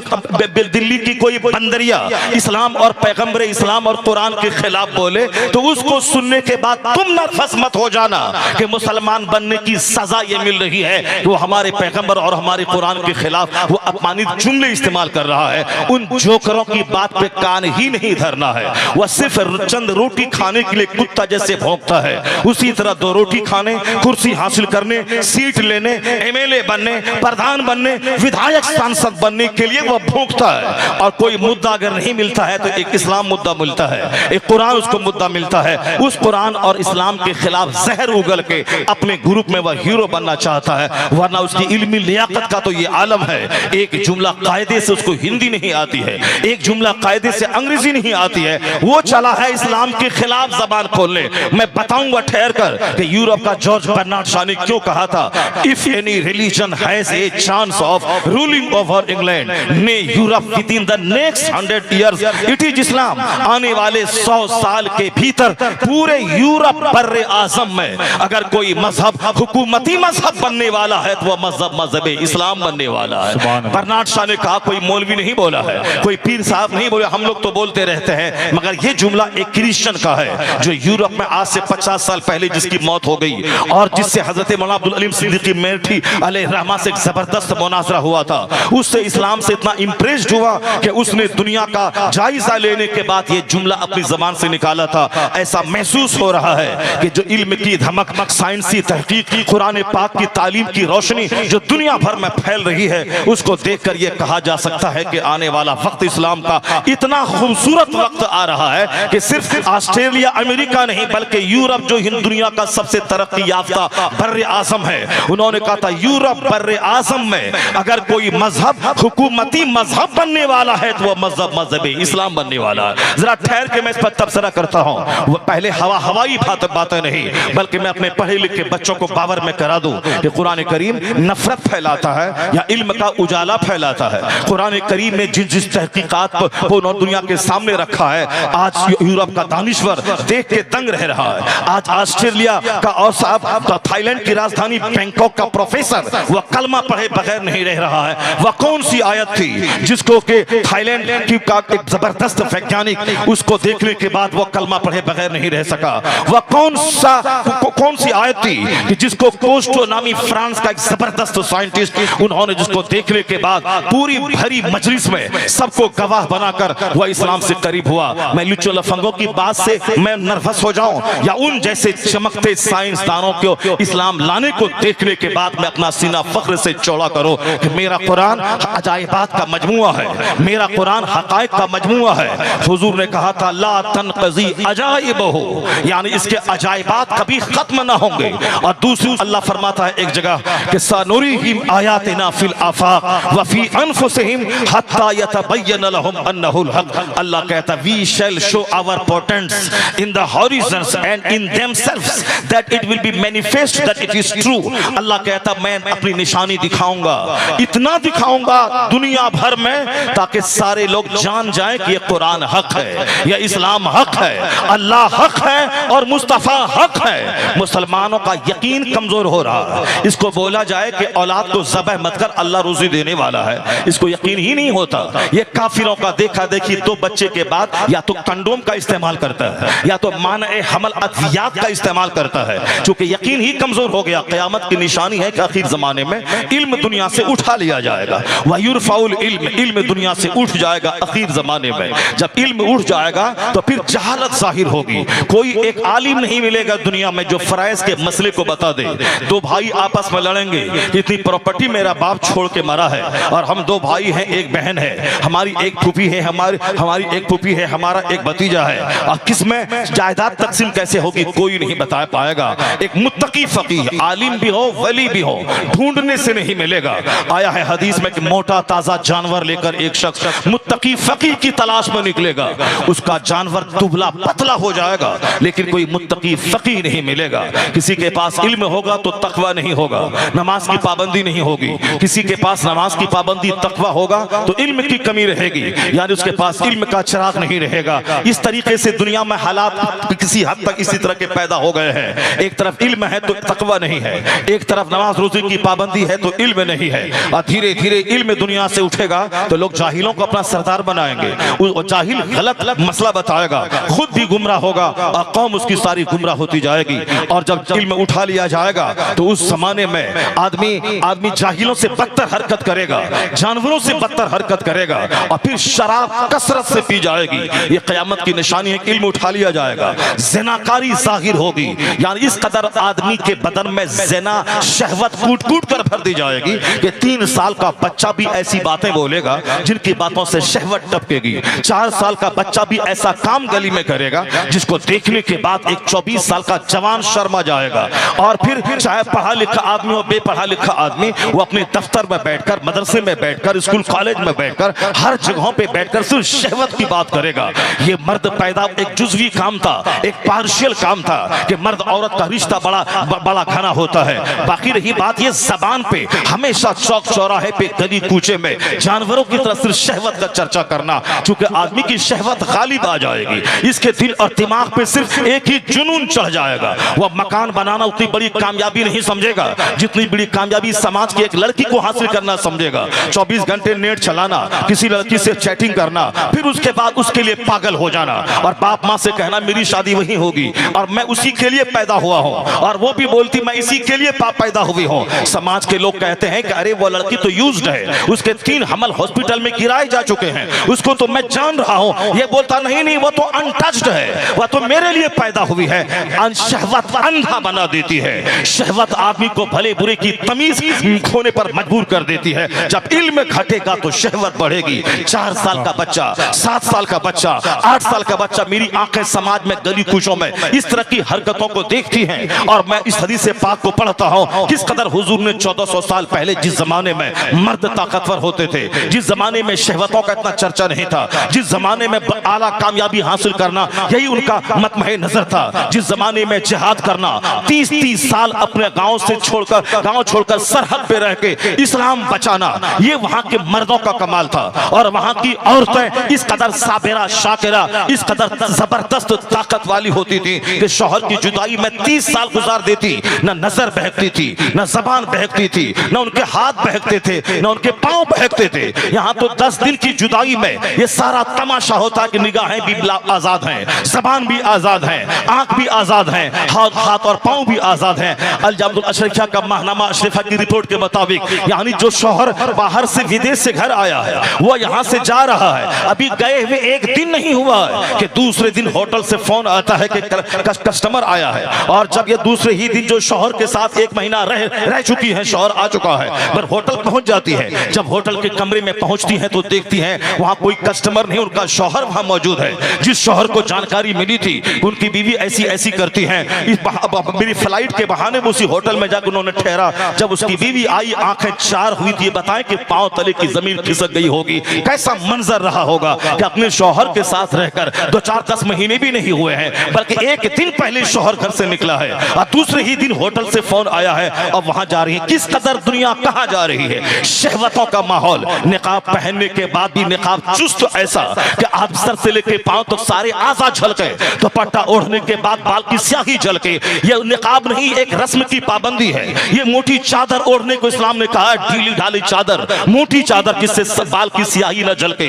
दिल्ली की कोई बंदरिया इस्लाम और पैगंबर इस्लाम और कुरान के खिलाफ बोले तो उसको सुनने के बाद तुम नर्वस मत हो जाना कि मुसलमान बनने की सजा ये मिल रही है। वो हमारे पैगंबर और हमारे कुरान के खिलाफ वो अपमानित जुमले इस्तेमाल कर रहा है। उन जोकरों की बात पे कान ही नहीं धरना है। वह सिर्फ चंद रोटी खाने के लिए कुत्ता जैसे भौंकता है, उसी तरह 2 रोटी खाने, कुर्सी हासिल करने, सीट लेने, एमएलए बनने, प्रधान बनने, विधायक सांसद बनने के लिए वह भौंकता है। और कोई मुद्दा अगर नहीं मिलता है तो एक इस्लाम मुद्दा मिलता है, एक कुरान उसको मुद्दा मिलता है। उस कुरान और इस्लाम के खिलाफ जहर उगल के अपने ग्रुप में वह हीरो बनना चाहता है, वरना उसकी इल्मी लियाकत का तो ये आलम है। एक जुमला कायदे से उसको हिंदी नहीं आती है, एक जुमला कायदे से अंग्रेजी नहीं आती है, वो चला है इस्लाम के खिलाफ जबान खोलने। मैं बताऊंगा ठहर कर कि यूरोप का जॉर्ज बर्नार्ड शॉ ने क्यों कहा था, if any religion has a chance of ruling over England nay Europe within the next 100 years it is Islam. आने वाले 100 साल के भीतर पूरे यूरोप बर्रे आजम में अगर कोई मजहब हुकूमती मजहब बनने वाला है तो वह मजहब इस्लाम बनने वाला है। बर्नार्ड शॉ ने कहा, कोई मौलवी नहीं बोला है, कोई पीर साहब नहीं बोले, हम लोग तो बोलते रहते हैं, मगर यह जुमला एक क्रिश्चियन का है जो यूरोप में आज से 50 साल पहले जिसकी मौत हो गई और जिससे हजरत मौलाना अब्दुल अलीम सिद्दीकी मेरठी अलैहिर्रहमा से एक जबरदस्त मुनाजरा हुआ था। उससे इस्लाम से इतना इंप्रेस्ड हुआ कि उसने दुनिया का जायजा लेने के बाद ये जुमला अपनी जबान से निकाला था। ऐसा महसूस हो रहा है कि जो इल्म की धमक, साइंसी तहकीक, कुरान पाक की तालीम की रोशनी जो दुनिया भर में फैल रही है, उसको देखकर यह कहा जा सकता है कि आने वाला वक्त इस्लाम का इतना खूबसूरत वक्त आ रहा है कि सिर्फ ऑस्ट्रेलिया अमेरिका नहीं बल्कि यूरोप जो दुनिया का सबसे तरक्की याफ्ता बर्रे आजम है, उन्होंने कहा था यूरोप बर्रे आजम में अगर कोई मजहब हुकूमती मजहब बनने वाला है तो वह मजहब इस्लाम बनने वाला है। जरा ठहर के मैं इस पर तबसरा करता हूं, पहले हवाई बातें नहीं बल्कि मैं अपने पढ़े लिखे बच्चों को बावर में करा दूं कि कुरान करीम नफरत फैलाता है या इल्म का उजाला फैलाता है। कुरान करीम ने जिस तहकीकात को दुनिया के सामने रखा है, आज यूरोप का दानिश्वर देख के दंग रह रहा है। आज ऑस्ट्रेलिया का और साहब थाईलैंड की राजधानी बैंकॉक का प्रोफेसर वह कलमा पढ़े बगैर नहीं रह रहा है। वह कौन सी आयत थी जिसको के थाईलैंड की का एक जबरदस्त वैज्ञानिक उसको देखने के बाद वो कलमा पढ़े बगैर नहीं रह सका। वह कौन सी आयत थी कि जिसको कोस्टो नामी फ्रांस का एक जबरदस्त साइंटिस्ट उन्होंने जिसको देखने के बाद पूरी भरी मजलिस में सबको गवाह बनाकर वह इस्लाम से करीब हुआ। मैं लुच्चो लफंगों की बात से मैं नर्वस हो जाऊं या उन जैसे चमकते साइंसदानों को इस्लाम लाने को देखने के बाद मैं अपना सीना फख्र से चौड़ा करूं कि मेरा कुरान अजाइबात का मजमुआ है, मेरा कुरान हकायक का मजमुआ है। हुजूर ने कहा था ला तनक़ज़ी अजाइबहु, यानी इसके अजाइबात कभी खत्म ना होंगे। और दूसरी अल्लाह फरमाता है एक जगह कि सनुरीहिम आयातिना फिल आफाक व फी अनफुसिहिम हत्ता यतबय्यन लहुम अन्नहुल हक। अल्लाह कहता we shall show our portents in the horizons and in themselves that it will be manifest that it is true. अल्लाह कहता मैं अपनी निशानी दिखाऊंगा, इतना दिखाऊंगा दुनिया भर में ताकि सारे लोग जान जाएं कि ये कुरान हक है, यह इस्लाम हक है, अल्लाह हक है और मुस्तफा हक है। मुसलमानों का यकीन कमजोर हो रहा है। इसको बोला जाए कि औलाद को ज़बह मत कर, अल्लाह रोजी देने वाला है, इसको यकीन ही नहीं होता। ये काफिरों का देखा देखी तो बच्चे के बाद या तो कंडोम का इस्तेमाल करता है या तो माने हमल अद्वियात का इस्तेमाल करता है, चूंकि यकीन ही कमजोर हो गया। क़यामत की निशानी है कि आखिर जमाने में इल्म दुनिया से उठा लिया जाएगा। वयुरफाउल इल्म, इल्म दुनिया से उठ जाएगा। आखिर जमाने में जब इल्म उठ जाएगा तो फिर जहालत जाहिर होगी। कोई एक आलिम नहीं मिलेगा दुनिया में जो फराइज के मसले को बता दे। दो भाई आपस में लड़ेंगे, इतनी प्रॉपर्टी मेरा बाप छोड़ के मरा है और हम दो भाई हैं, एक बहन है, हमारी एक फूफी है, हमारी एक फूफी है, हमारा एक भतीजा है, और किसमें जायदाद तकसीम कैसे होगी कोई नहीं बता पाएगा। एक मुत्तकी फकीह आलिम भी हो वली भी हो ढूंढने से नहीं मिलेगा। आया है हदीस में कि मोटा ताजा जानवर लेकर एक शख्स मुत्तकी फकीह की तलाश में निकलेगा, उसका जानवर दुबला पतला हो जाएगा लेकिन कोई मुत्तकी फकीह नहीं मिलेगा। किसी के पास इल्म होगा तो तकवा नहीं होगा, नमाज की पाबंदी नहीं होगी। किसी के पास नमाज की पाबंदी तकवा होगा तो इल्म की कमी रहेगी, यानी उसके पास इल्म का चिराग नहीं रहेगा। इस तरीके से दुनिया में हालात किसी हद तक इसी तरह के पैदा हो गए हैं। एक तरफ इल्म है तो तकवा नहीं है, एक तरफ नमाज रोजे की पाबंदी है तो इल्म नहीं है। और धीरे धीरे इल्म दुनिया से उठेगा तो लोग जाहिलों को अपना सरदार बनाएंगे, जाहिल गलत मसला बताएगा, खुद भी गुमराह होगा और कौम उसकी सारी गुमराह होती जाएगी। और जब इल्म उठा लिया जाएगा तो उस जमाने में आदमी जाहिलों से बदतर हरकत करेगा, जानवरों से बदतर हरकत करेगा और फिर शराब कसरत से पी जाएगी। ये क़यामत की निशानी है कि इल्म उठा लिया जाएगा, ज़िनाकारी जाहिर होगी, यानी इस कदर आदमी के बदन में ज़िना शहवत कूट कूट कर भर दी जाएगी कि 3 साल का बच्चा भी ऐसी बातें बोलेगा जिनकी बातों से शहवत टपकेगी। 4 साल का बच्चा भी ऐसा काम गली में करेगा जिसको देखने के बाद एक 24 साल का जवान शर्मा जाएगा। और फिर चाहे पढ़ा लिखा आदमी हो बेपढ़ा लिखा आदमी, वो अपने दफ्तर में बैठकर, मदरसे में बैठकर, स्कूल कॉलेज में बैठकर, हर जगहों पे बैठकर सिर्फ शहवत की बात करेगा। ये मर्द पैदा एक जुज़वी काम था, एक पार्शियल काम था कि मर्द औरत का रिश्ता बड़ा घना होता है। बाकी रही बात ये जबान पे हमेशा चौक चौराहे पे गली कूचे में जानवरों की तरह सिर्फ शहवत का चर्चा करना, चूंकि आदमी की शहवत गालिब आ जाएगी, इसके दिल और दिमाग पे सिर्फ एक ही जुनून चढ़ जाएगा। वह मकान बनाना उतनी बड़ी कामयाबी नहीं समझेगा जितनी बड़ी कामयाबी समाज की एक लड़की को हासिल करना समझेगा। 24 घंटे नेट चलाना, किसी लड़की से चैटिंग करना, फिर उसके बाद उसके लिए पागल हो जाना और बाप माँ से कहना मेरी शादी वही होगी और मैं उसी के लिए पैदा हुआ हूँ, और वो भी बोलती मैं इसी के लिए पैदा हुई हूँ। समाज के लोग कहते हैं कि अरे वो लड़की तो यूज्ड है, उसके 3 हमल हॉस्पिटल में गिराए जा चुके हैं, उसको तो मैं जान रहा हूँ। ये बोलता नहीं वो तो अनटच्ड है, वह तो मेरे लिए पैदा हुई है। शहवत अंधा बना देती है, शहवत आदमी को भले बुरे की तमीज खोने पर मजबूर कर देती है। जब इल्म घटेगा तो शहवत बढ़ेगी। 4 साल का बच्चा, 7 साल का बच्चा, 8 साल का बच्चा, मेरी आंखें समाज में गली कूचों में इस तरह की हरकतों को देखती हैं और मैं इस हदीस पाक को पढ़ता हूं किस कदर हुजूर ने 1400 साल पहले जिस जमाने में मर्द ताकतवर होते थे, जिस जमाने में शहवतों का इतना चर्चा नहीं था, जिस जमाने में आला कामयाबी हासिल करना यही उनका मतमहे नजर था, जिस जमाने में जिहाद करना 30-30 साल साल अपने गांव से छोड़कर सरहद पे रह के इस्लाम बचाना, ये वहां के मर्दों का कमाल था। और वहां की औरतें इस कदर साबिरा शाकिरा, इस कदर जबरदस्त ताकत वाली होती थी कि शौहर की जुदाई में 30 साल गुजार देती, न नजर बहकती थी, न जबान बहकती थी, न उनके हाथ बहकते थे, न उनके पांव बहकते थे। यहाँ तो 10 दिन की जुदाई में ये सारा तमाशा होता कि निगाहें भी आजाद हैं, जबान भी आजाद है, आंख भी आजाद है, हाथ और पांव भी आजाद हैं। अल जामिअतुल अशरिफिया का माहनामा अशरिफा की रिपोर्ट के मुताबिक, यानी जो शौहर बाहर से विदेश से घर आया है, वो यहाँ से जा रहा है, अभी गए हुए 1 दिन नहीं हुआ है कि दूसरे दिन होटल से फोन आता है कि कस्टमर आया है। और जब ये दूसरे ही दिन जो शौहर के साथ 1 महीना रह चुकी है, शौहर आ चुका है, पर होटल पहुंच जाती है। जब होटल के कमरे में पहुंचती है तो देखती है वहां कोई कस्टमर नहीं, उनका शौहर वहां मौजूद है। जिस शौहर को जानकारी मिली थी उनकी बीवी ऐसी ऐसी करती है, मेरी फ्लाइट के बहाने वो उसी होटल में जाकर उन्होंने ठहरा। जब उसकी बीवी आई, आंखें 4 हुई थी, बताएं कि पांव तले की जमीन खिसक गई होगी। कैसा मंजर रहा होगा कि अपने शौहर के साथ रहकर 2-4-10 महीने भी नहीं हुए हैं, बल्कि 1 दिन पहले शौहर घर से निकला है और दूसरे ही दिन होटल से फोन आया है और वहां जा रही है। किस कदर दुनिया कहां जा रही है, शहवतों का माहौल। निकाब पहनने के बाद भी निकाब चुस्त ऐसा कि आप सर से लेके पांव तक सारे आज़ा झलके, दुपट्टा ओढ़ने के बाद बाल की स्याही झलके। यह निकाब नहीं, एक रस्म की पाबंदी है। ये मोटी चादर ओढ़ने को इस्लाम ने कहा, ढीली ढाली चादर, मोटी चादर जिससे बाल की स्याही न झलके,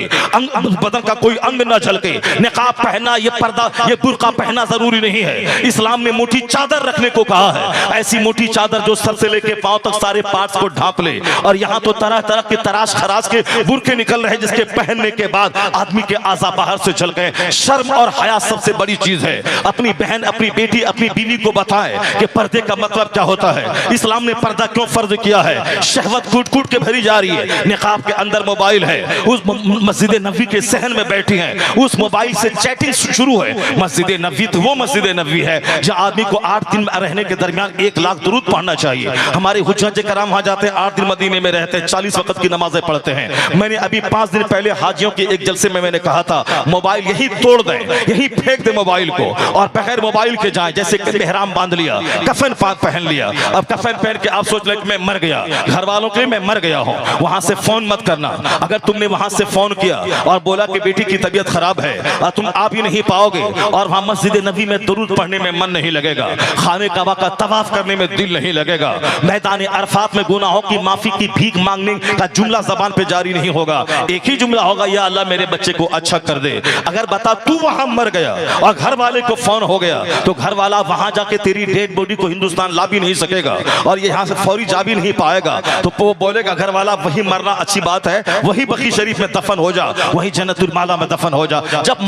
बदन का कोई अंग न झलके। निकाब पहनना, ये पर्दा, ये बुर्का पहनना जरूरी नहीं है। इस्लाम ने मोटी चादर रखने को कहा है, ऐसी मोटी चादर जो सर से लेके पांव तक सारे पार्ट्स को ढांप ले। और यहाँ तो तरह तरह के तराश खराश के बुर्के निकल रहे जिसके पहनने के बाद आदमी के आज़ा बाहर से झल गए। शर्म और हया सबसे बड़ी चीज है। अपनी बहन, अपनी बेटी, अपनी बीवी को बताएं कि पर्दे का मतलब क्या होता है, इस्लाम ने पर्दा क्यों फर्ज किया है। शहवत कूट कूट के भरी जा रही है। निकाब के अंदर मोबाइल है, उस मस्जिद नबी के सहन में बैठी हैं, उस मोबाइल से चैटिंग शुरू है। मस्जिद नबी तो वो मस्जिद नबी है जहाँ आदमी को 8 दिन रहने के दरमियान 1 लाख दुरूद पढ़ना चाहिए। हमारे हुज्जत कराम वहां जाते हैं, 8 दिन मदीने में रहते हैं, 40 वक्त की नमाजें पढ़ते हैं। मैंने अभी 5 दिन पहले हाजियों के एक जलसे में मैंने कहा था, मोबाइल यही तोड़ दें, यही फेंक दे मोबाइल को और बगैर मोबाइल के जाएं। जैसे मेहराम बांध लिया, कफन पहन लिया, अब कफन पहन के आप सोच लें कि मैं मर गया, घर वालों के लिए मैं मर गया हूं। वहां से फोन मत करना। अगर तुमने वहां से फोन किया और बोला कि बेटी की तबीयत खराब है और तुम आ भी नहीं पाओगे और वहां मस्जिद नबी में दुरूद पढ़ने में मन नहीं लगेगा, खाने काबा का तवाफ करने में दिल नहीं लगेगा, मैदान अरफात में गुनाहों की माफी की भीख मांगने का जुमला जबान पे जारी नहीं होगा। एक ही जुमला होगा, या अल्लाह मेरे बच्चे को अच्छा कर दे। अगर बता तू वहां मर गया और घर वाले को फोन हो गया तो घर वाला वहां जाके तेरी डेड बॉडी को हिंदुस्तान ला भी नहीं सकेगा और यहाँ से फौरी जा भी नहीं पाएगा। तो वो बोलेगा घर वाला वही मरना अच्छी बात है, वही बकी शरीफ में दफन हो जा, वही जन्नतुल माला में दफन हो जा। जब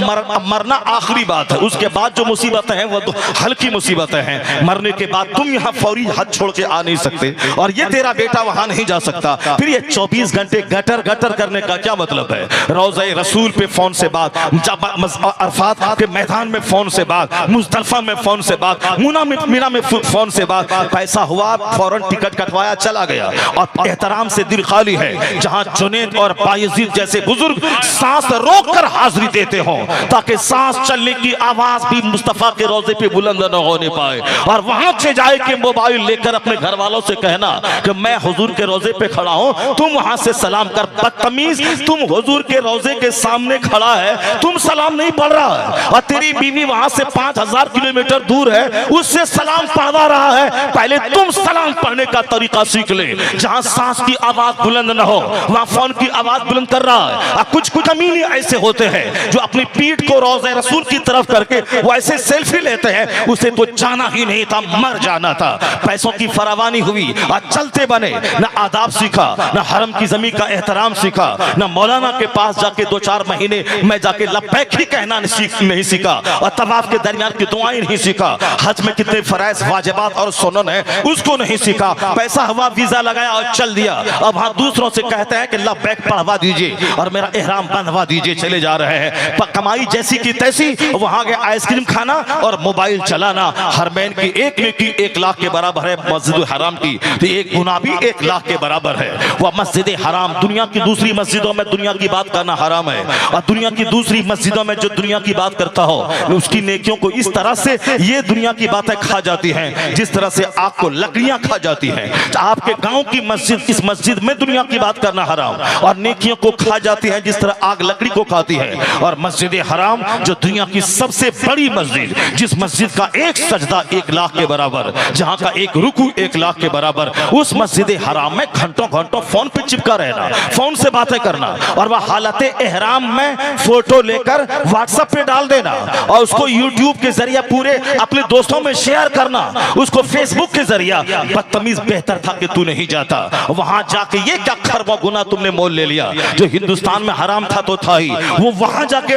मरना आखिरी बात है, उसके बाद जो मुसीबतें हैं वो तो हल्की मुसीबतें हैं। मरने के बाद तुम यहाँ फौरी हद छोड़ के आ नहीं सकते और ये तेरा बेटा वहां नहीं जा सकता। फिर ये 24 घंटे गटर गटर करने का क्या मतलब है। रोज़े रसूल पे फोन से बात, अरफात के मैदान में फोन से बात, मुज़दलिफा में फोन से बात, मीना में फोन से बात। पैसा हुआ फौरन टिकट कटवाया चला गया और एहतराम से दिल खाली है। जहां जुनैद और बायजीद जैसे बुजुर्ग सांस रोककर हाजिरी देते हो ताकि सांस चलने की आवाज भी मुस्तफा के रोजे पे बुलंद न होने पाए। और वहां से जाए कि मोबाइल लेकर अपने घर वालों से कहना कि मैं हुजूर के रोजे पे खड़ा हूं, तुम वहां से सलाम कर। बदतमीज, तुम हुजूर के रोजे के सामने खड़ा है, तुम सलाम नहीं पढ़ रहा है और तेरी बीवी वहां से 5000 किलोमीटर दूर है, उससे सलाम पढ़वा रहा है। पहले तुम सलाम पढ़ने का तरीका सीख ले। जहां सांस की आवाज बुलंद न हो वहां फोन की आवाज बुलंद कर रहा है। कुछ अमीनी ऐसे होते हैं जो अपनी पीठ को रोज़े रसूल की तरफ करके वो ऐसे सेल्फी लेते हैं, उसे तो जाना ही नहीं था, मर जाना था। पैसों की फरावानी हुई और चलते बने, न आदाब सीखा, न हरम की जमीन का एहतराम सीखा, न मौलाना के पास जाके 2-4 महीने मैं जाके लब्बैक ही कहना नहीं सीखा और तवाफ के दरमियान की दुआएं नहीं सीखा। हज में कितने फराइज वाजिबात और सुनन है उसको नहीं सीखा। पैसा हुआ, वीजा लगाया और चल दिया। अब हाँ दूसरों से कहते हैं कि लब्बैक पढ़वा दीजिए और मेरा एहराम बंधवा दीजिए, चले जा रहे हैं। कमाई जैसी की तैसी, वहां गए आइसक्रीम खाना और मोबाइल चलाना। हरमैन की एक नेकी 1 लाख के बराबर है, मस्जिद हराम की तो एक गुनाह भी 1 लाख के बराबर है। वह मस्जिद हराम, दुनिया की दूसरी मस्जिदों में दुनिया की बात करना हराम है और दुनिया की दूसरी मस्जिदों में जो दुनिया की बात करता हो उसकी नेकियों को इस तरह से ये दुनिया की बातें खा जाती हैं। जिस तरह से आग को लकड़ियां खा जाती हैं, आपके गांव की मस्जिद, इस मस्जिद में दुनिया की बात करना हराम, और नेकियों को खा जाती है जिस तरह आग लकड़ी को खाती है। और मस्जिद हराम जो दुनिया की सबसे बड़ी मस्जिद, जिस मस्जिद का एक सजदा 1 लाख के बराबर, जहां का एक रुकू 1 लाख के बराबर, उस मस्जिद हराम में घंटों घंटों फोन पे चिपका रहना, फोन से बातें करना, और वह हालत एहराम में फोटो लेकर व्हाट्सएप पे डाल देना, और उसको यूट्यूब के जरिए पूरे अपने दोस्तों में शेयर करना, उसको फेसबुक के जरिए। बदतमीज, बेहतर था कि तू नहीं जाता वहां जाके, ये क्या खरबा गुना तुमने मोल ले लिया, जो हिंदुस्तान में हराम था तो था ही, वो वहां जाके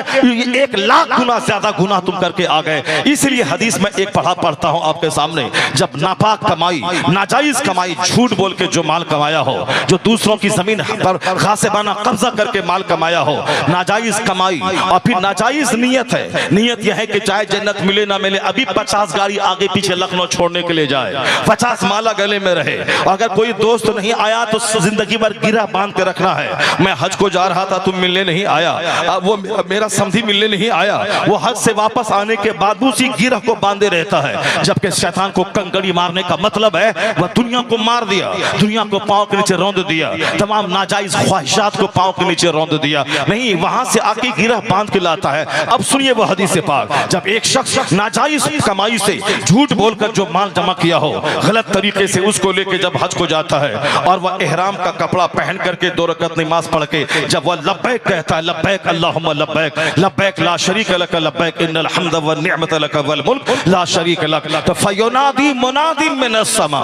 1 लाख गुना ज्यादा गुना तुम करके आ गए। इसलिए हदीस में एक पढ़ता हूं आपके सामने, जब नापाक कमाई, नाजायज कमाई, झूठ बोल के जो माल कमाया हो, जो दूसरों की जमीन पर गासिबाना कब्जा करके माल कमाया हो, नाजायज कमाई, और फिर नाजायज नीयत है। नियत यह है कि चाहे जन्नत मिले ना मिले, अभी 50 गाड़ी आगे पीछे लखनऊ छोड़ने के लिए जाए, 50 माला गले में रहे, और अगर कोई दोस्त नहीं आया तो जिंदगी भर गिरा बांध के रखना है। मैं हज को जा रहा था, तुम मिलने नहीं आया, वो मेरा समधी मिलने नहीं आया, वो हज से वापस आने के बाद उसी गिरह को बांधे रहता है। जबकि शैतान को कंकड़ी मारने का मतलब है वह दुनिया को मार दिया, दुनिया को पांव के नीचे रौंद दिया, तमाम नाजायज ख्वाहिशात को पांव के नीचे रौंद दिया, नहीं वहां से आके गिरह बांध के लाता है। अब सुनिए वो हदीस पाक, जब एक शख्स नाजायज कमाई से झूठ बोलकर जो माल जमा किया हो, गलत तरीके से उसको लेके जब हज को जाता है, और वह एहराम का कपड़ा पहन करके 2 रकअत नमाज पढ़ के जब वह लब्बैक कहता है, लब्बैक अल्लाहुम्मा लब्बैक, लब्बैक ला शरीक लक लब्बैक इन्नल हम्द व निअमत लक वल मुल्क ला शरीक लक, तो फयुनादी मुनादी मिनस समा,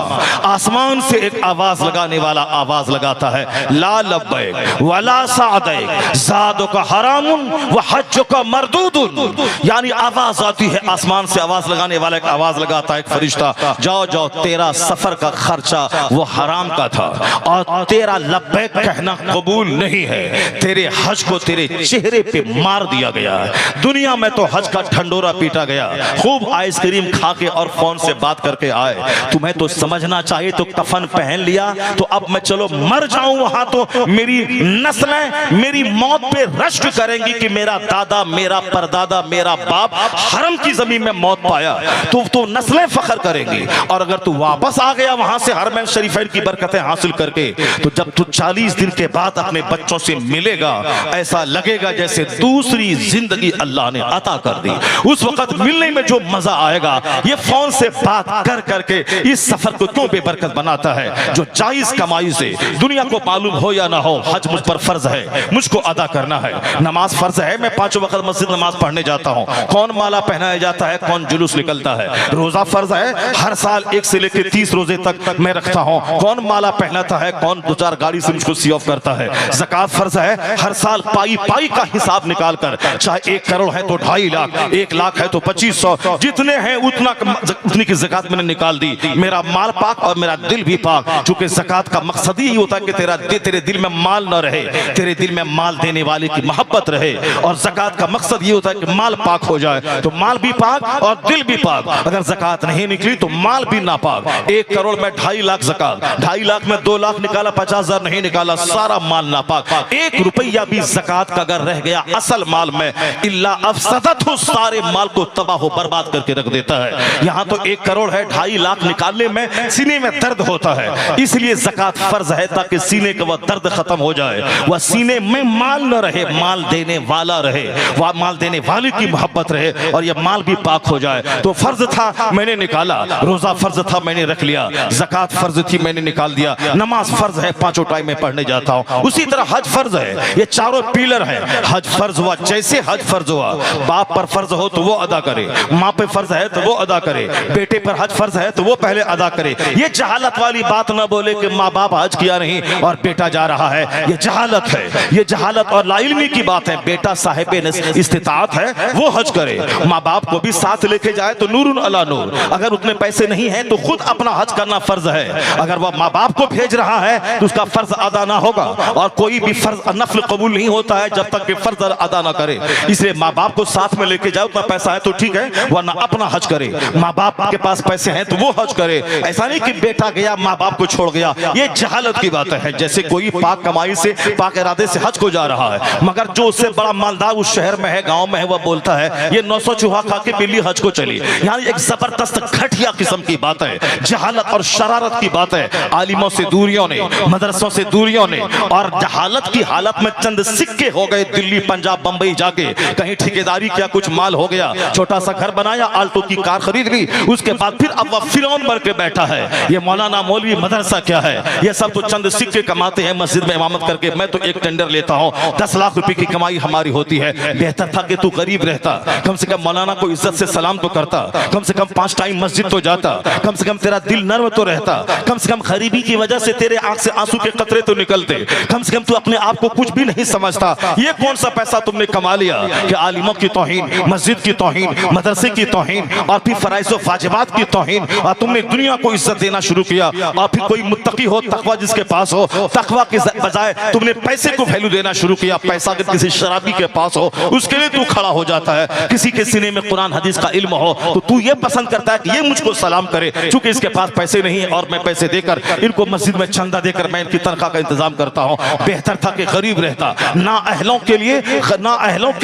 आसमान से एक आवाज लगाने वाला आवाज लगाता है, ला लब्बैक वला सादैक ज़ादुका हरामुन व हज्जुका मरदूदुन। यानी आवाज आती है आसमान से, आवाज लगाने वाला एक आवाज लगाता है, एक फरिश्ता, जाओ जाओ तेरा सफर का खर्चा वो हराम का था, और तेरा लब्बैक कहना कबूल नहीं है, तेरे हज को तेरे चेहरे पे मार दिया गया है। दुनिया में तो हज का ढंडोरा पीटा गया, खूब आइसक्रीम खा के और फोन से बात करके आए, तुम्हें तो समझना चाहिए, तो कफन पहन लिया तो अब मैं चलो मर जाऊं वहां, तो मेरी नस्लें मेरी मौत पे रश्क करेंगी कि मेरा दादा, मेरा परदादा, मेरा बाप हरम की जमीन में मौत पाया, तो नस्लें फख्र करेंगी। और अगर तू वापस आ गया वहां से हरम शरीफैन की बरकतें हासिल करके, तो जब तू 40 दिन के बाद अपने बच्चों से मिलेगा, ऐसा लगेगा जैसे दूसरी जिंदगी अल्लाह ने अता कर दी। उस वक्त मिलने में जो मजा आएगा, ये फोन से बात कर करके इस सफर को क्यों बेबरकत बनाता है। जो जायज कमाई से, दुनिया को मालूम हो या ना हो, हज मुझ पर फर्ज है, मुझको अदा करना है। नमाज फर्ज है, मैं 5 वक्त मस्जिद नमाज पढ़ने जाता हूँ। कौन माला पहनाया जाता है, कौन जुलूस निकलता है। रोजा फर्ज है, हर साल 1 से लेकर 30 रोजे तक मैं रखता हूँ। कौन माला पहनाता है, कौन 2-4 गाड़ी से मुझको सी ऑफ करता है। ज़कात फर्ज है, हर साल पाई पाई का हिसाब निकाल कर, चाहे 1 करोड़ है तो 2.5 लाख, 1 लाख है तो 2500, जितने हैं उतनी की ज़कात मैंने निकाल दी। मेरा माल पाक और मेरा दिल भी पाक, चूंकि ज़कात का मकसद ही होता है कि तेरे दिल में माल न रहे, तेरे दिल में माल देने वाले की मोहब्बत रहे। और ज़कात का मकसद ये होता है कि माल पाक हो जाए, तो माल भी पाक और दिल भी पाक। अगर ज़कात नहीं निकली तो माल भी नापाक। 1 करोड़ में 2.5 लाख ज़कात, 2.5 लाख में 2 लाख निकाला, 50,000 नहीं निकाला, सारा माल नापाक। 1 रुपया भी ज़कात का अगर रह गया असल माल में, इल्ला अफसदतहु, सारे माल को तबाह बर्बाद करके रख देता है। यहाँ तो 1 करोड़ है, 2.5 लाख निकालने में सीने में दर्द होता है, इसलिए ज़कात फर्ज है ताकि सीने का वह दर्द खत्म हो जाए, वह सीने में माल न रहे, माल देने वाला रहे, वह माल देने वाले की मोहब्बत रहे, और यह माल भी पाक हो जाए। तो फर्ज था मैंने निकाला, रोजा फर्ज था मैंने रख लिया, ज़कात फर्ज थी मैंने निकाल दिया, नमाज फर्ज है 5 टाइम में पढ़ने जाता हूँ। उसी तरह हज फर्ज है, ये चारों पिलर है। हज फर्ज हुआ, जैसे हज फर्ज हुआ, बाप पर फर्ज हो तो वो अदा करे, माँ पे फर्ज है तो वो अदा करे, बेटे पर हज फर्ज है तो वो पहले अदा करे। ये जहालत वाली बात ना बोले कि माँ बाप हज किया नहीं और बेटा जा रहा है, ये जहालत है, ये जहालत और लाइल्मी की बात है। बेटा साहिब इस्तिताअत है वो हज करे, माँ बाप को भी साथ लेके जाए तो नूरुन अला नूर। अगर उतने पैसे नहीं है तो खुद अपना हज करना फर्ज है। अगर वह माँ बाप को भेज रहा है तो उसका फर्ज अदा ना होगा, और कोई भी फर्ज नफल कबूल नहीं होता है जब तक कि फर्ज अदा ना करे। इसलिए माँ बाप को साथ में लेके जाए, उतना पैसा है तो ठीक है, वरना अपना हज करे। माँ बाप के पास पैसे हैं तो वो हज करे, ऐसा नहीं कि बेटा गया माँ बाप को छोड़ गया। ये जहालत की बात है। जैसे कोई पाक कमाई से, पाक इरादे से हज को जा रहा है, मगर जो उससे बड़ा मालदार उस शहर में है, गांव में है, वह बोलता है ये 900 चूहा खा के बिल्ली हज को चली। यानी एक जबरदस्त घट घटिया किस्म की बात है, जहालत और शरारत की बात है। आलिमों से दूरियों ने, मदरसों से दूरियों ने, और जहालत की हालत में चंद सिक्के हो गए दिल्ली पंजाब बंबई जाके, कहीं ठेकेदारी किया, कुछ माल हो गया, छोटा सा घर बनाया, आल्टो की कार खरीद ली, उसके बाद फिर अब वह फिरौन बन के बैठा है। ये मौलाना मौलवी मदरसा क्या है? ये सब तो चंद सिक्के कमाते हैं मस्जिद में इमामत करके। मैं तो एक टेंडर लेता हूँ, 10 लाख रुपए की कमाई हमारी होती है। बेहतर था कि तू गरीब रहता, कम से कम मौलाना को इज्जत से सलाम तो करता, कम से कम 5 टाइम मस्जिद तो जाता, कम से कम तेरा दिल नर्म तो रहता, कम से कम गरीबी की वजह से तेरे आंख से आंसू के कतरे तो निकलते, कम से कम तू अपने आप को कुछ भी नहीं समझता। ये कौन सा पैसा तुमने कमा लिया कि आलिमों की तौहीन, मस्जिद की तौहीन, मदरसे की तौहीन और फिर फराइज़ व वाजिबात की तौहीन, और तुमने दुनिया को इज्जत देना शुरू किया। और फिर कोई मुत्तकी हो, तकवा जिसके पास हो, तकवा के बजाय तुमने पैसे को वैल्यू देना शुरू किया। पैसा अगर किसी शराबी के पास हो, उसके लिए तू खड़ा हो जाता है। किसी के सीने में कुरान हदीस का इल्म हो तो तू ये पसंद करता है कि ये मुझको सलाम करे, चूंकि इसके पास पैसे नहीं है और मैं पैसे देकर इनको मस्जिद में चंदा देकर मैं इनकी तनख्वाह का इंतजाम करता हूँ। बेहतर था कि गरीब रहता। ना अहलों के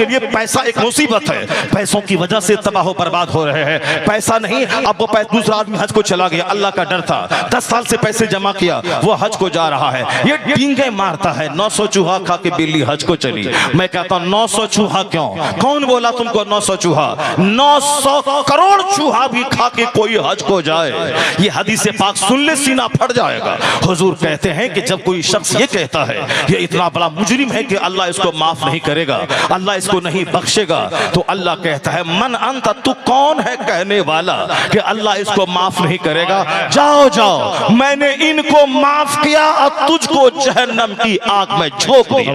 लिए पैसा एक मुसीबत है, पैसों की वजह से तबाह बर्बाद हो रहे हैं। पैसा नहीं, अब वो दूसरा आदमी हज को चला गया, अल्लाह का डर था, 10 साल से पैसे जमा किया, वो हज को जा रहा है, ये डींगे मारता है। 900 चूहा खा के बिल्ली हज को चली। मैं कहता हूं 900 चूहा क्यों? कौन बोला तुमको 900 चूहा? 900 करोड़ चूहा भी खा के कोई हज को जाए, ये हदीस पाक सुन ले सीना फट जाएगा। हुजूर कहते हैं कि जब कोई शख्स ये कहता है ये इतना बड़ा मुजरिम है कि अल्लाह इसको माफ नहीं करेगा, अल्लाह इसको नहीं बख्शेगा, तो अल्लाह कहता है मन अंत, तू कौन है कहने वाला कि अल्लाह इसको माफ नहीं करेगा? जाओ जाओ, मैंने इनको माफ किया और तुझको जहन्नम की आग में झोंक दिया।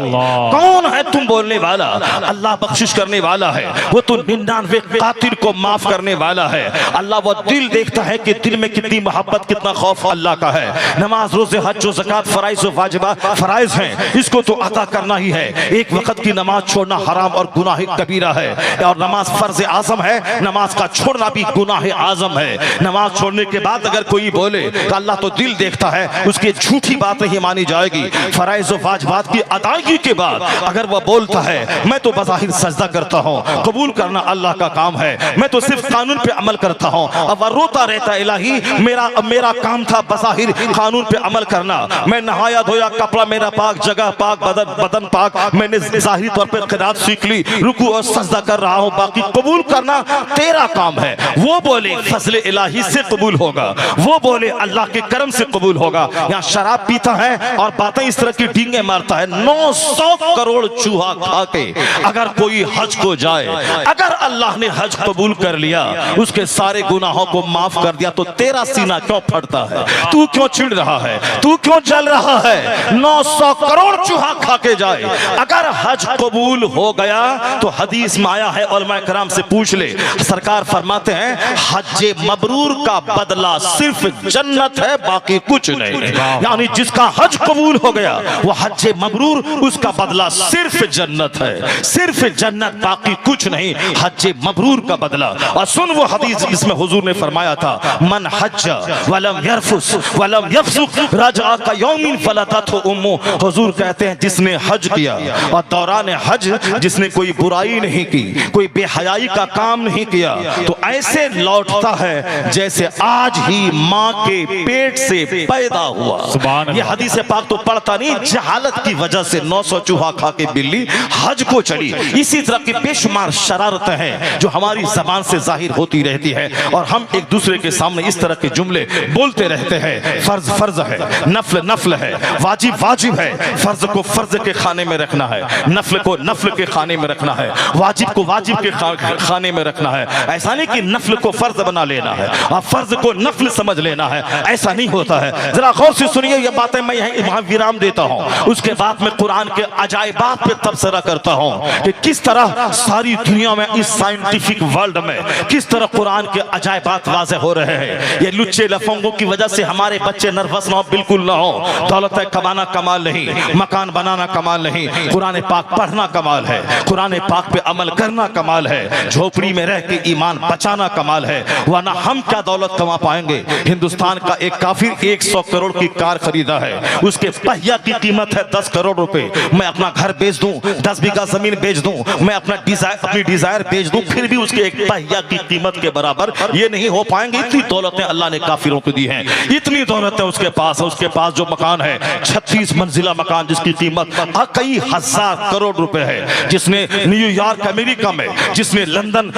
कौन है तुम बोलने वाला? अल्लाह बख्शिश करने वाला है, वो तो 99 कातिल को माफ करने वाला है। अल्लाह वो दिल देखता है कि दिल में कितनी मोहब्बत, कितना खौफ अल्लाह का है। नमाज, रोजे, हज, जो ज़कात फराइज़ व वाजिबात फराइज हैं, इसको तो अता करना ही है। एक वक्त की नमाज छोड़ना हराम और गुनाह कबीरा है, और नमाज फर्ज आजम है, नमाज का छोड़ना भी गुनाह आजम है। नमाज छोड़ने के बाद अगर कोई बोले तो अल्लाह तो दिल देखता है, उसकी झूठी बात नहीं मानी जाएगी। फराइज़ व वाजिबात की अदायगी के बाद अगर वह बोलता है मैं तो बज़ाहिर सजदा करता हूँ, कबूल करना अल्लाह का काम है, मैं तो सिर्फ कानून पे अमल करता हूँ, अब वह रोता रहता इलाही मेरा काम था बज़ाहिर कानून पे अमल करना, मैं नहाया धोया, कपड़ा मेरा पाक, जगह पाक, बदन पाक, मैंने ज़ाहिरी तौर पे क़िरात सीख ली, रुकू और सजदा कर रहा हूँ, बाकी कबूल करना तेरा काम है। वो बोले फजले इलाही से कबूल होगा, वो बोले अल्लाह के करम से कबूल होगा। यहाँ शराब पीता है और बातें इस तरह की डींगे मारता है। 900 करोड़ चूहा खा के अगर कोई हज को जाए, अगर अल्लाह ने हज कबूल कर लिया, उसके सारे गुनाहों को माफ कर दिया, तो तेरा सीना क्यों फटता है? तू क्यों चिढ़ रहा है? तू क्यों जल रहा है? 900 करोड़ चूहा खा के जाए, अगर हज कबूल हो गया तो हदीस में आया है, उलमा कराम से पूछ ले, सरकार फरमाते हैं हज मबरूर का बदला सिर्फ जन्नत है, बाकी कुछ नहीं। यानी जिसका हज कबूल हो गया वो हज मबरूर, उसका बदला सिर्फ जन्नत है, सिर्फ जन्नत, बाकी कुछ नहीं, हज मबरूर का बदला। और सुन वो हदीस जिसमें हुजूर ने फरमाया था मन हज वलम यरफुस वलम यफसुक रजा का यौमिन फलततहु उम्मु। हुजूर कहते हैं जिसने हज किया और दौरान हज जिसने कोई बुराई नहीं की, कोई बेहयाई का काम नहीं किया, तो ऐसे लौटता है जैसे आज ही माँ के पेट से पैदा हुआ। ये हदीस पाक तो पढ़ता नहीं, जहालत की वजह से 900 चूहा खा के बिल्ली हज को चली। इसी तरह की बेशुमार शरारतें हैं जो हमारी जबान से जाहिर होती रहती है, और हम एक दूसरे के सामने इस तरह के जुमले बोलते रहते हैं। फर्ज फर्ज है, नफल नफल है, वाजिब वाजिब है। फर्ज को फर्ज के खाने में रखना है, नफल को नफल के खाने में रखना है, वाजिब को वाजिब के खाने में रखना है। ऐसा नहीं कि नफल को फर्ज बना लेना है और फर्ज को नफल समझ लेना है, ऐसा नहीं होता है। जरा गौर से सुनिए ये बातें, मैं यहाँ विराम देता हूँ, उसके बाद में कुरान के अजायबात पे तबसरा करता हूँ कि किस तरह सारी दुनिया में, इस साइंटिफिक वर्ल्ड में किस तरह कुरान के अजायबात वाज़े हो रहे हैं। ये लुच्चे लफंगों की वजह से हमारे बच्चे नर्वस ना हो, बिल्कुल ना हो। दौलत कमाना कमाल नहीं, मकान बनाना कमाल नहीं, कुरान पाक पढ़ना कमाल है, कुरान पाक पे अमल करना कमाल है, झोपड़ी में रह के ईमान बचाना कमाल है। वरना हम क्या दौलत कमा पाएंगे? हिंदुस्तान का एक काफिर 100 करोड़ की कार खरीदा है, उसके पहिया की कीमत है 10 करोड़ रुपए। मैं अपना घर बेच दूं, 10 बीघा जमीन बेच दूं, मैं अपनी डिजायर बेच दूं, फिर भी उसके एक पहिया की कीमत के बराबर ये नहीं नहीं हो पाएंगे। इतनी दौलतें अल्लाह ने काफिरों को दी हैं, इतनी दौलतें उसके पास है। उसके पास जो मकान है 36 मंजिला मकान जिसकी कीमत कई हजार करोड़ रुपए है, जिसने न्यूयॉर्क अमेरिका में, जिसने लंदन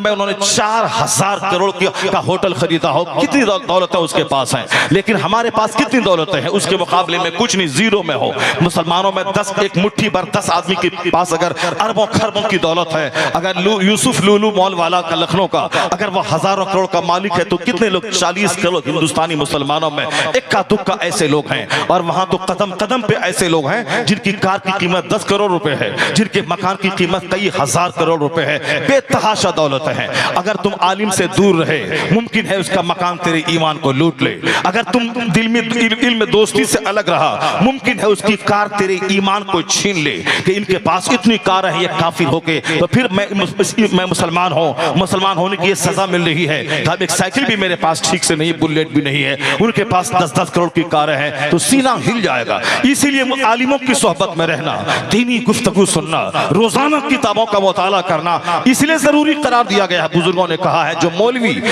में उन्होंने 4000 करोड़ का होटल खरीदा हो। कितनी दौलतें उसके पास हैं, लेकिन हमारे पास कितनी दौलतें हैं उसके मुकाबले में कुछ नहीं, जीरो में हो। मुसलमानों में 10 एक मुट्ठी भर 10 आदमी के पास अगर अरबों खरबों की दौलत है, अगर यूसुफ लुलू मॉल वाला का लखनऊ का अगर वो हजारों करोड़ का मालिक है, तो कितने लोग 40 करोड़ हिंदुस्तानी मुसलमानों में इक्का दुक्का ऐसे लोग हैं। और वहां तो कदम कदम पे ऐसे लोग हैं जिनकी कार की कीमत 10 करोड़ रुपए है, जिनके मकान की कीमत कई हजार करोड़ रुपए है। बेतहाशा दौलत है। अगर तुम आलिम से दूर रहे, मुमकिन है उसका मकान तेरे ईमान को लूट ले। अगर तुम दिल में इल्म दोस्ती से अलग रहा, मुमकिन है उसकी कार तेरे ईमान को छीन ले कि इनके पास इतनी कार है, ये काफिर होके तो फिर मैं मुसलमान हूं, मुसलमान होने की ये सजा मिल रही है। अब एक साइकिल भी मेरे पास ठीक से नहीं, बुलेट भी नहीं है, उनके पास 10-10 करोड़ की कारें हैं, तो सीना हिल जाएगा। इसीलिए आलिमों की सोहबत में रहना, दीनी गुफ्तगू सुनना, रोजाना किताबों का मुताला करना इसलिए जरूरी करार दिया गया है। बुजुर्गों ने कहा है जो मौलवी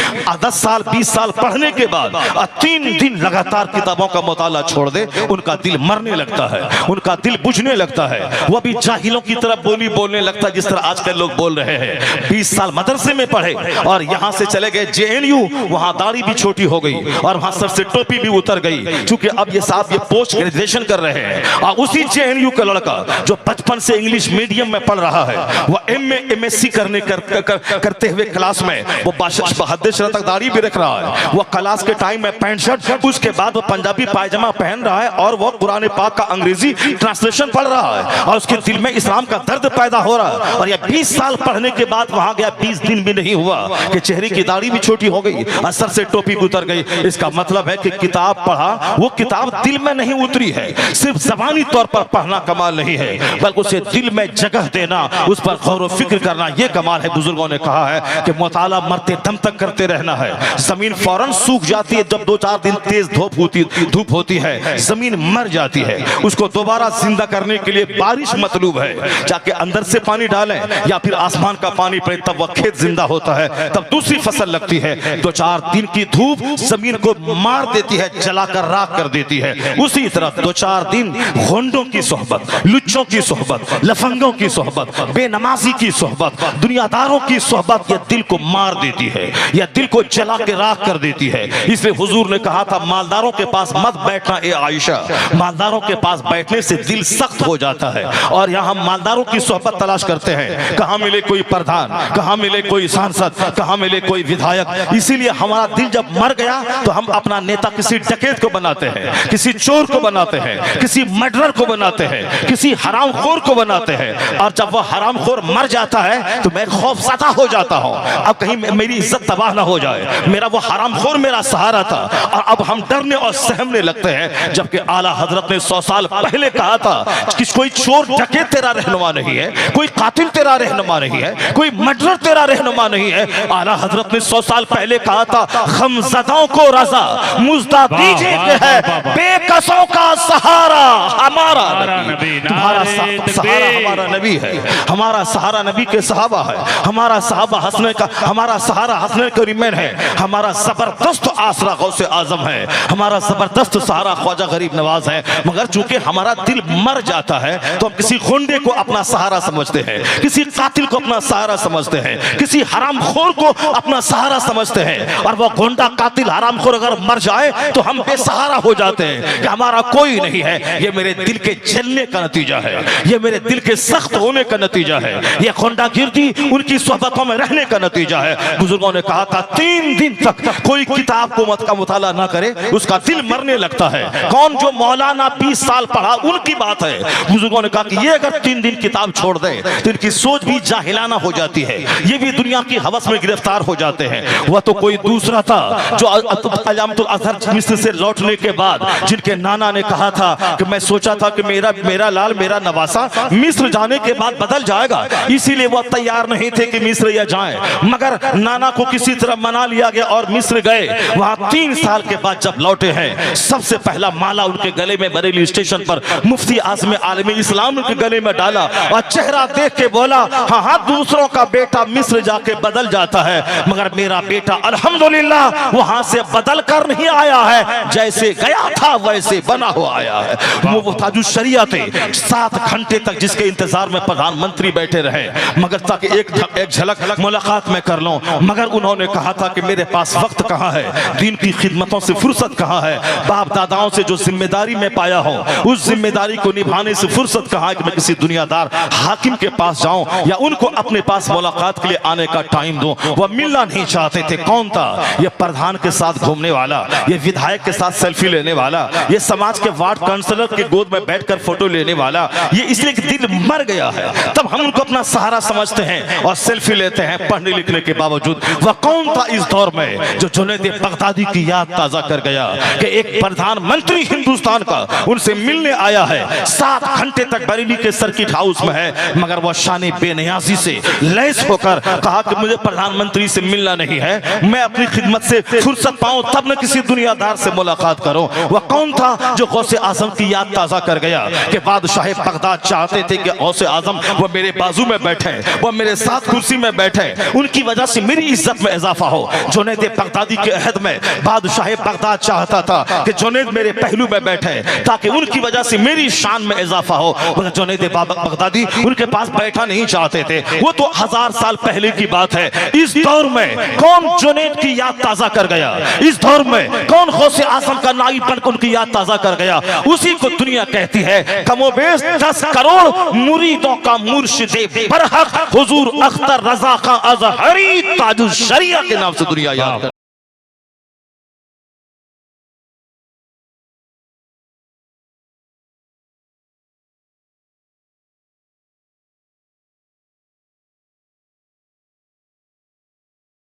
10 साल 20 साल पढ़ने के बाद 3 दिन लगातार किताबों का मुताला छोड़ दे, उनका दिल मरने लगता है, उनका दिल बुझने लगता है, वह भी जाहिलों की तरफ बोली बोलने लगता है जिस तरह आजकल लोग बोल रहे हैं। 20 साल मदरसे में पढ़े और यहां से चले गए JNU, वहां दाढ़ी भी छोटी हो गई और वहां सर से टोपी भी उतर गई, क्योंकि अब ये साहब ये पोस्ट ग्रेजुएशन कर रहे हैं। और उसी JNU का लड़का जो बचपन से इंग्लिश मीडियम में पढ़ रहा है, वह MA MSc करते हुए क्लास में वो बहद्दे शरत तक दाढ़ी भी रख रहा है, वो क्लास के टाइम में पैंट शर्ट, उसके बाद वो पंजाबी पायजामा पहन रहा है और वो कुरान पाक का अंग्रेजी ट्रांसलेशन पढ़ रहा है और उसके दिल में इस्लाम का दर्द पैदा हो रहा है। और ये 20 साल पढ़ने के बाद वहां गया, 20 दिन भी नहीं हुआ कि चेहरे की दाढ़ी भी छोटी हो गई और सर से टोपी उतर गई। इसका मतलब है कि किताब पढ़ा, वो किताब दिल में नहीं उतरी है। सिर्फ ज़बानी तौर पर पढ़ना कमाल नहीं है, बल्कि उसे दिल में जगह देना, उस पर गौर फिक्र करना, यह कमाल है। बुजुर्गों ने कहा है कि मुताला मरते दम तक करते रहना है। जमीन फौरन सूख जाती है जब 2-4 दिन तेज धूप होती है, जमीन मर जाती है। उसको दोबारा जिंदा करने के लिए बारिश मतलूब है, जाके अंदर से पानी डालें या फिर आसमान का पानी पड़े, तब वह खेत जिंदा होता है, तब दूसरी फसल लगती है। 2-4 दिन की धूप जमीन को मार देती है, जलाकर राख कर देती है। उसी तरह 2-4 दिन घोंडों की सोहबत, लुच्चों की सोहबत, लफंगों की सोहबत, बेनमाजी की सोहबत, दुनियादारों की सोहबत, यह दिल को मार देती है, यह दिल को जला के राख कर देती है। इसलिए हुजूर ने कहा था मालदारों के पास मत बैठना ए आयशा, मालदारों के पास बैठने से दिल सख्त हो जाता है। और यहाँ हम मालदारों की सोहबत तलाश करते हैं, कहाँ मिले कोई प्रधान, कहाँ मिले कोई सांसद, कहाँ मिले कोई विधायक। इसीलिए हमारा दिल जब मर गया तो हम अपना नेता किसी डकैत को बनाते हैं, किसी चोर को बनाते हैं, किसी मर्डरर को बनाते हैं, किसी हरामखोर को बनाते हैं। और जब वह हरामखोर मर जाता है तो मैं खौफज़दा हो जाता हूँ, अब कहीं मेरी इज्जत तबाह ना हो जाए, मेरा वो हरामखोर मेरा सहारा था। और अब हम डरने और सहमने लगते हैं, जबकि आला हजरत ने 100 साल पहले कहा था कि कोई चोर डकैत तेरा रहनुमा नहीं है, कोई कातिल तेरा रहनुमा नहीं है, कोई मर्डरर तेरा रहनुमा नहीं है। आला हजरत ने 100 साल पहले कहा था गमज़दों को रज़ा मुज़दा दीजिए कि है बेकसों का सहारा हमारा नबी। तुम्हारा सहारा हमारा नबी है, हमारा सहारा नबी के सहाबा है, हमारा सहाबा हसने का, हमारा सहारा हसने करीमैन है, हमारा जबरदस्त आसरा गौसे आजम है, हमारा जबरदस्त सहारा ख्वाजा गरीब नवाज है। मगर चूंकि हमारा दिल मर जाता है तो हम किसी गुंडे को अपना सहारा समझते हैं, किसी कातिल को अपना सहारा समझते हैं, किसी हरामखोर को अपना सहारा समझते हैं। और वो गुंडा कातिल हरामखोर अगर मर जाए तो हम बेसहारा हो जाते हैं कि हमारा कोई नहीं है। ये मेरे दिल के जलने का नतीजा है, ये मेरे दिल के सख्त होने का नतीजा है, ये गुंडागिर्दी उनकी सोहबतों में रहने का नतीजा है। बुजुर्गों ने कहा था 3 दिन तक कोई किताब को मत का मुताला ना करे, उसका दिल मरने लगता है। कौन? जो मौलाना 20 साल पढ़ा उनकी बात है। बुजुर्गों ने कहा कि ये अगर 3 दिन किताब छोड़ दे तो इनकी सोच भी जाहिलाना हो जाती है, ये भी दुनिया की हवस में गिरफ्तार हो जाते हैं। वह तो कोई दूसरा था जो अल्लामातुल अज़हर मिस्र से लौटने के बाद जिनके नाना ने कहा था कि मैं सोचा था कि मेरा लाल मेरा नवासा मिस्र जाने के बाद बदल जाएगा, इसीलिए वह तैयार नहीं थे कि मिस्र या जाएं। मगर नाना को किसी तरह मना लिया गया और मिस्र गए। वहां 3 साल के बाद जब लौटे हैं, सबसे पहला माला उनके गले में बरेली स्टेशन पर मुफ्ती आज़म आलमी इस्लाम के गले में डाला और चेहरा देख के बोला हाँ हाँ दूसरों का बेटा मिस्र जाके बदल जाता है, मगर मेरा बेटा अल्हम्दुलिल्लाह वहां से बदल कर नहीं आया है, जैसे गया था वैसे बना हुआ आया है। वो ताजुश शरिया थे, 7 घंटे तक जिसके इंतजार में प्रधानमंत्री बैठे रहे, मगर ताकि एक झलक मुलाकात में कर लूं, मगर उन्होंने कहा था कि मेरे पास वक्त कहाँ है, दीन की खिदमतों से फुर्सत कहाँ है, बाप दादाओं से जो जिम्मेदारी में पाया हो उस जिम्मेदारी को निभाने से फुर्सत कहाँ है कि मैं किसी दुनियादार हाकिम के पास जाऊं या उनको अपने पास मुलाकात के लिए आने का टाइम दूं। वह मिलना नहीं चाहते थे। कौन था? ये प्रधान के साथ घूमने वाला, ये विधायक के साथ सेल्फी लेने वाला, ये समाज के वार्ड काउंसलर के गोद में बैठकर फोटो लेने वाला, ये इसलिए कि दिल मर गया है तब हम उनको अपना सहारा समझते हैं और सेल्फी लेते हैं पढ़ने लिखने के बावजूद। वह कौन था इस दौर में जो जुनैद बगदादी की याद ताजा कर गया कि एक प्रधानमंत्री हिंदुस्तान का उनसे मिलने आया है, 7 घंटे तक बरेली के सर्किट हाउस में है, मगर वह शान बेनियाजी से लैस होकर कहा कि मुझे प्रधानमंत्री से मिलना नहीं है, मैं अपनी खिदमत से फुर्सत पाऊं तब मैं किसी दुनियादार से मुलाकात करूं। वह कौन था जो गौसे आजम की याद ताजा कर गया कि बादशाह बगदाद चाहते थे कि गौसे आजम वो मेरे बाजू में बैठे, वो मेरे साथ कुर्सी में बैठे, उनकी वजह से मेरी इज्जत में इजाफा हो। जुनैद बगदादी के अहद में बादशाह बगदाद चाहता था कि जुनैद मेरे पहलू में बैठे ताकि उनकी वजह से मेरी शान में इजाफा हो, मगर जुनैद बगदादी उनके पास बैठा नहीं चाहते थे। वो तो 1000 साल पहले की बात है। इस दौर में कौन जुनैद की याद ताजा कर गया? इस दौर में कौन गौसे आजम का नाइब बनकर उनकी याद ताजा कर गया? उसी को दुनिया कहती है कमोबेश 10 करोड़ मुरीदों का मुर्शिदे बरहक हुजूर अख्तर रजा का अजहरी ताजुश शरिया के नाम से दुनिया याद करती है।